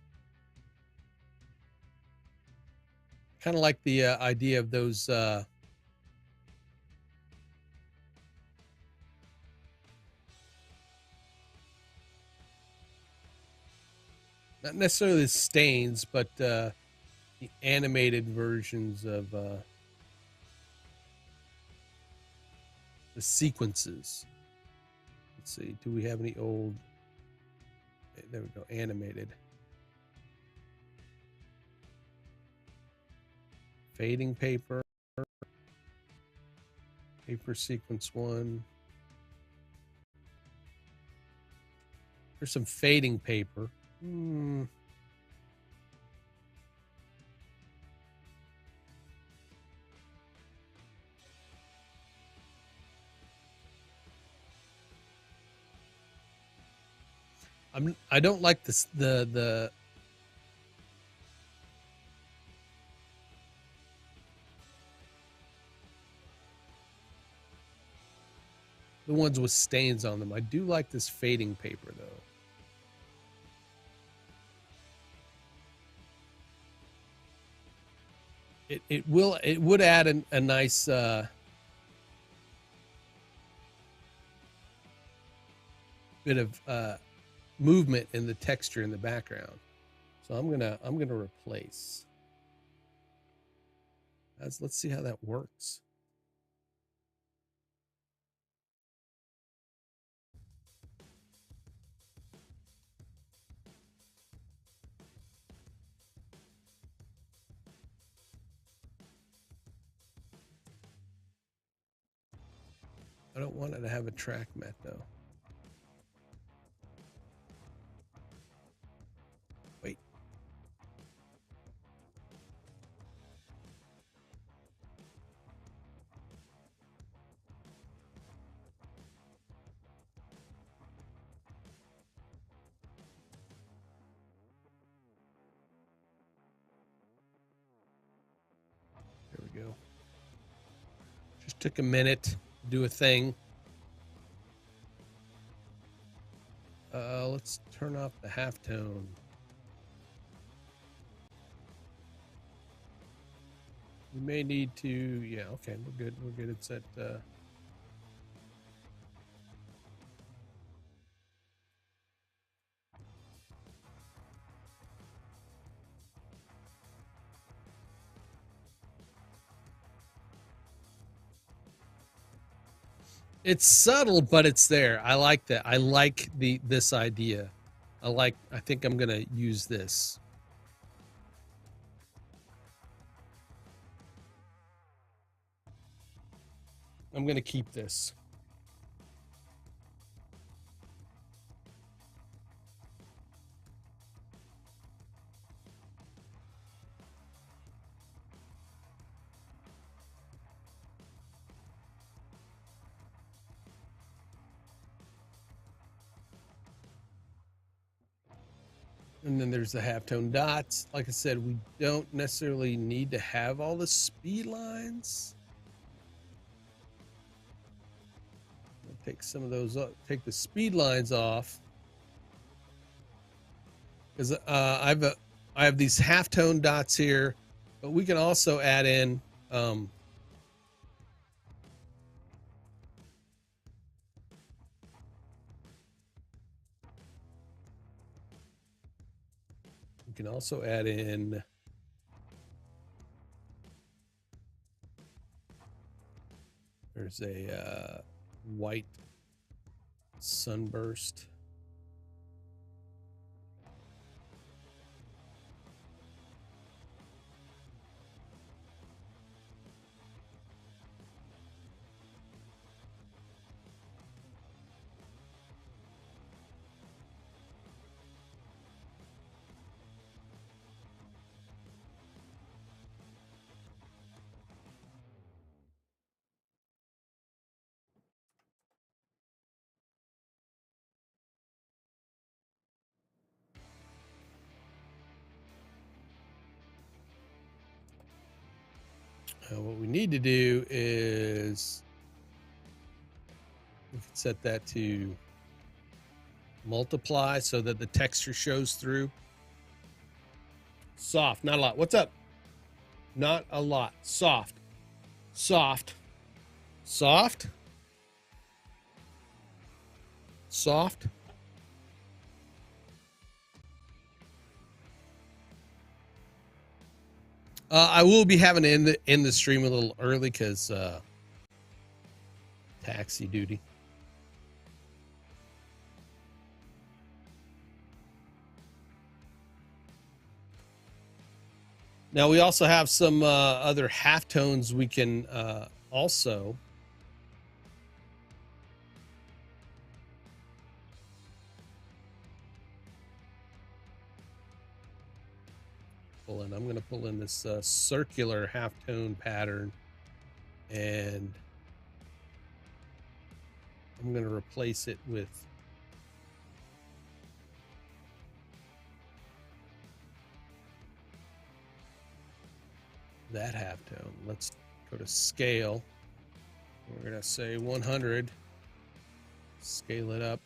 Kind of like the idea of those not necessarily the stains, but the animated versions of the sequences. Let's see, do we have any old? There we go, animated. Fading paper. Paper sequence 1. There's some fading paper. I don't like this the ones with stains on them. I do like this fading paper though. It would add a nice bit of movement in the texture in the background. So I'm gonna replace. Let's see how that works. I don't want it to have a track mat though. Wait. There we go. Just took a minute to do a thing. Let's turn off the halftone. We may need to, yeah, okay, we're good. We're good. It's at, there It's subtle, but it's there. I like that. I like this idea. I think I'm gonna use this. I'm gonna keep this. And then there's the halftone dots. Like I said, we don't necessarily need to have all the speed lines. I'll take some of those up, take the speed lines off. Because I have these halftone dots here, but we can also add in can also add in there's a white sunburst. What we need to do is we can set that to multiply so that the texture shows through. Soft, not a lot. What's up? Not a lot. Soft. Soft. Soft. Soft. I will be having to end the stream a little early because taxi duty. Now we also have some other halftones we can also pull in. I'm going to pull in this circular halftone pattern, and I'm going to replace it with that halftone. Let's go to scale. We're going to say 100. Scale it up.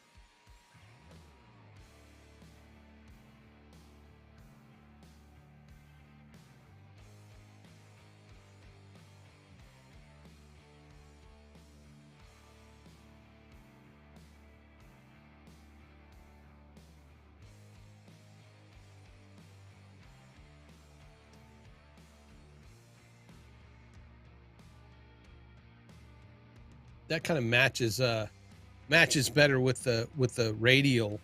That kind of matches better with the radial.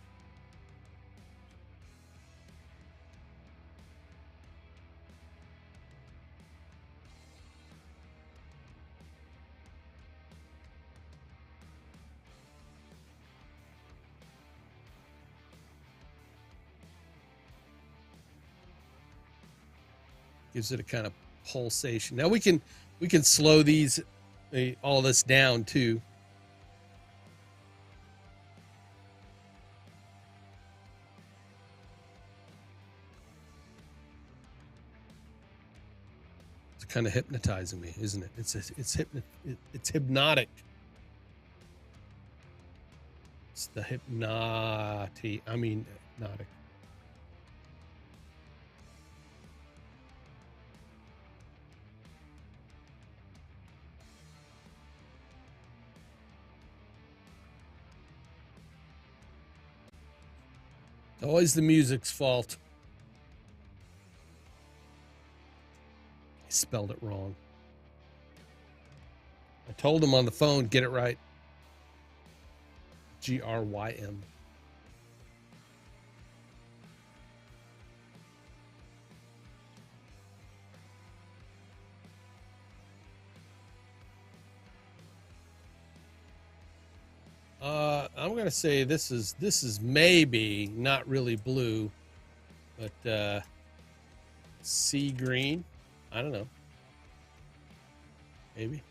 Gives it a kind of pulsation. Now we can slow these all this down too. It's kind of hypnotizing me, isn't it? It's hypnotic. It's the hypnotic. Always the music's fault. I spelled it wrong. I told him on the phone, get it right. GRYM. I'm gonna say this is maybe not really blue, but sea green. I don't know. Maybe.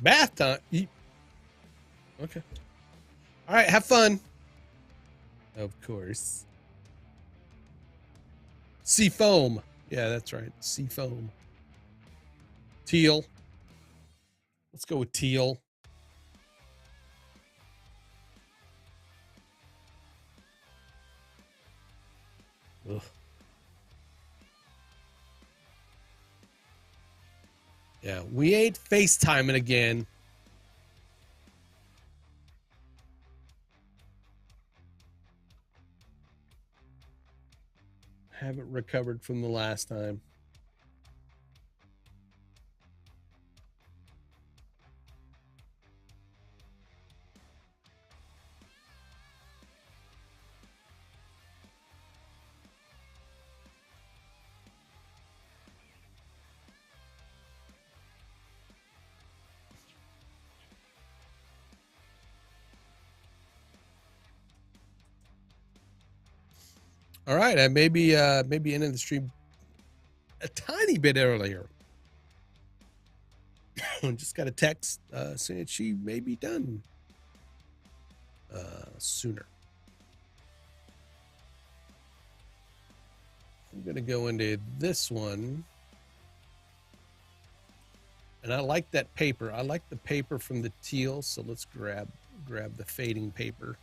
Bath time. Okay. All right. Have fun. Of course. Sea foam. Yeah, that's right. Sea foam. Teal. Let's go with teal. Ugh. Yeah, we ain't FaceTiming again. Haven't recovered from the last time. All right, I maybe ended the stream a tiny bit earlier. Just got a text saying she may be done sooner. I'm gonna go into this one, and I like that paper. I like the paper from the teal, so let's grab the fading paper.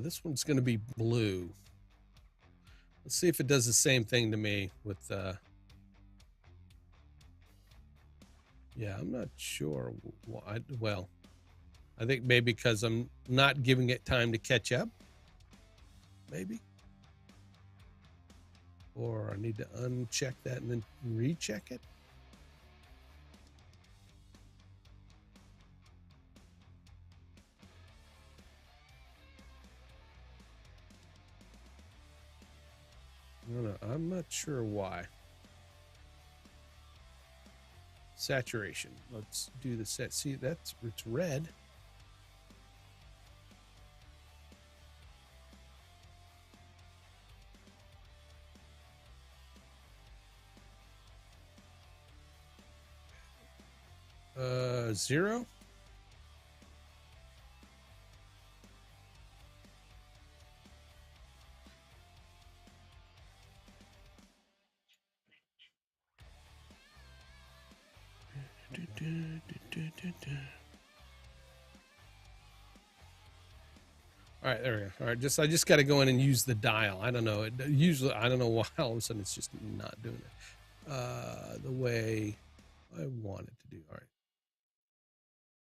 This one's going to be blue. Let's see if it does the same thing to me with, yeah, I'm not sure why. Well, I think maybe because I'm not giving it time to catch up, maybe. Or I need to uncheck that and then recheck it. No, I'm not sure why. Saturation. Let's do the set. See, it's red. Zero. All right, there we go. All right, I just got to go in and use the dial. I don't know. Usually, I don't know why all of a sudden it's just not doing it the way I want it to do. All right.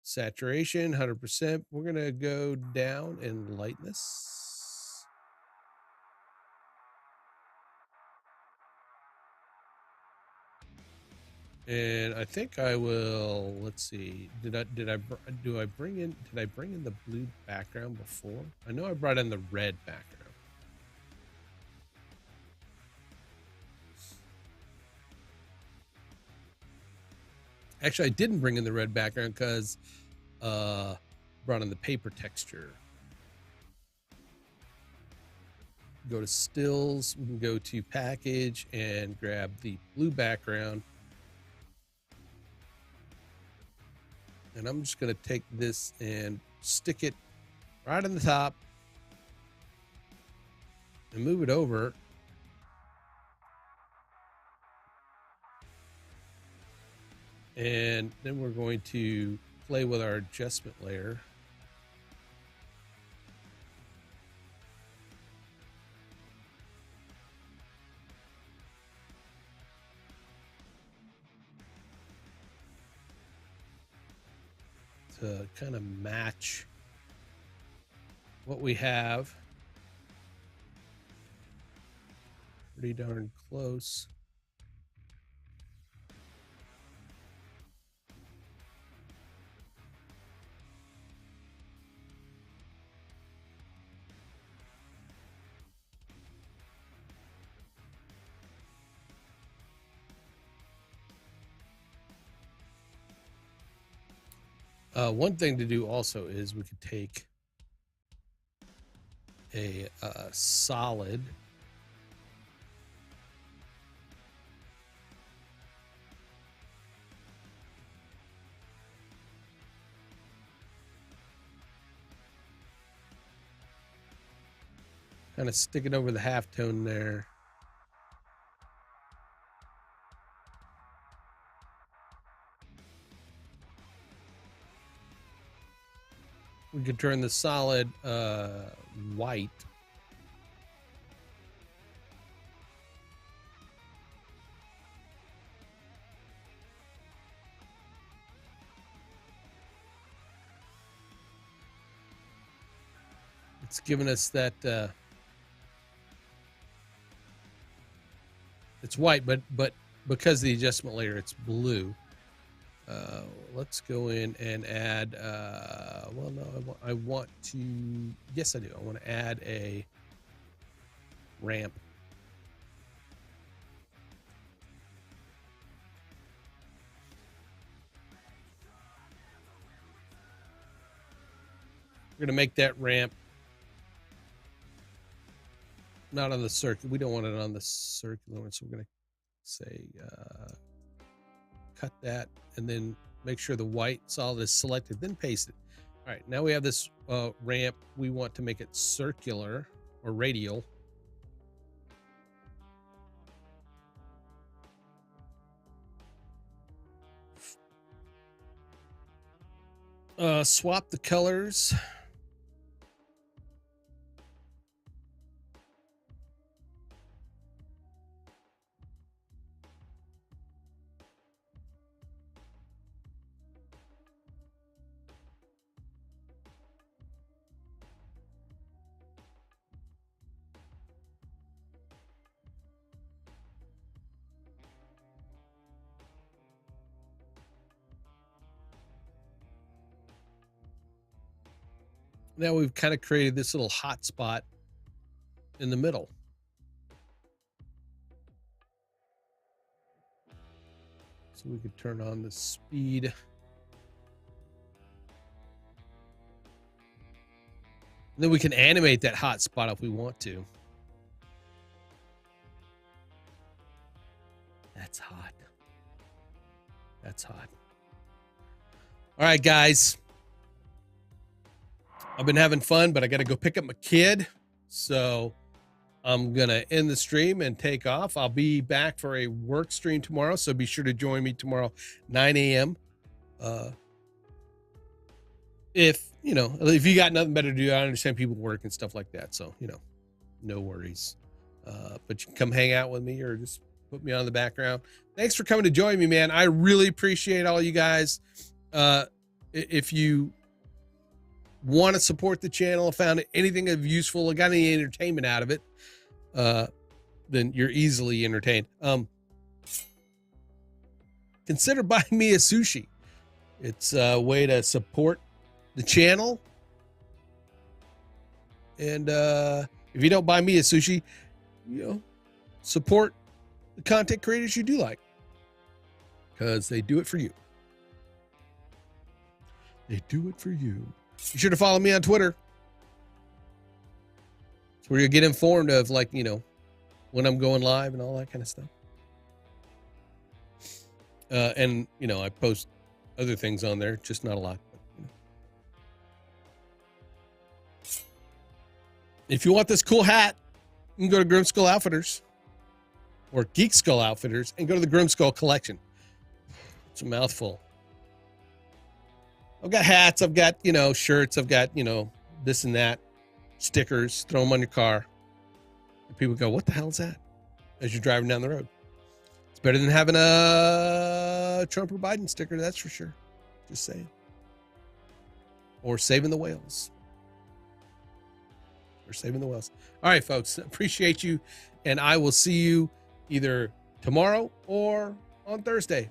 Saturation, 100%. We're going to go down in lightness. And I think I will, let's see. Did I bring in the blue background before? I know I brought in the red background. Actually, I didn't bring in the red background because brought in the paper texture. Go to stills, we can go to package and grab the blue background. And I'm just going to take this and stick it right on the top and move it over. And then we're going to play with our adjustment layer. to kind of match what we have. Pretty darn close. One thing to do also is we could take a solid kind of stick it over the halftone there. We could turn the solid white. It's giving us that it's white, but because of the adjustment layer, it's blue. Let's go in and add, well, no, I want to, yes, I do. I want to add a ramp. We're going to make that ramp not on the circular. We don't want it on the circular one, so we're going to say cut that and then make sure the white solid is selected, then paste it. All right, now we have this ramp. We want to make it circular or radial. Swap the colors. Now we've kind of created this little hot spot in the middle. So we could turn on the speed. And then we can animate that hot spot if we want to. That's hot. That's hot. All right, guys. I've been having fun, but I got to go pick up my kid. So I'm going to end the stream and take off. I'll be back for a work stream tomorrow. So be sure to join me tomorrow, 9 a.m. If you got nothing better to do, I understand people work and stuff like that. So, no worries. But you can come hang out with me or just put me on the background. Thanks for coming to join me, man. I really appreciate all you guys. If you want to support the channel, found anything of useful, or got any entertainment out of it, then you're easily entertained. Consider buying me a sushi. It's a way to support the channel. And if you don't buy me a sushi, support the content creators you do like, because they do it for you. They do it for you. Be sure to follow me on Twitter. It's where you'll get informed of, when I'm going live and all that kind of stuff. And, I post other things on there, just not a lot. But, If you want this cool hat, you can go to Grim Skull Outfitters or Geek Skull Outfitters and go to the Grim Skull Collection. It's a mouthful. I've got hats, I've got, shirts, I've got, this and that, stickers, throw them on your car. And people go, what the hell is that? As you're driving down the road. It's better than having a Trump or Biden sticker, that's for sure. Just saying. or saving the whales. We're saving the whales. All right, folks, appreciate you. And I will see you either tomorrow or on Thursday.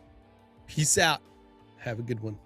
Peace out. Have a good one.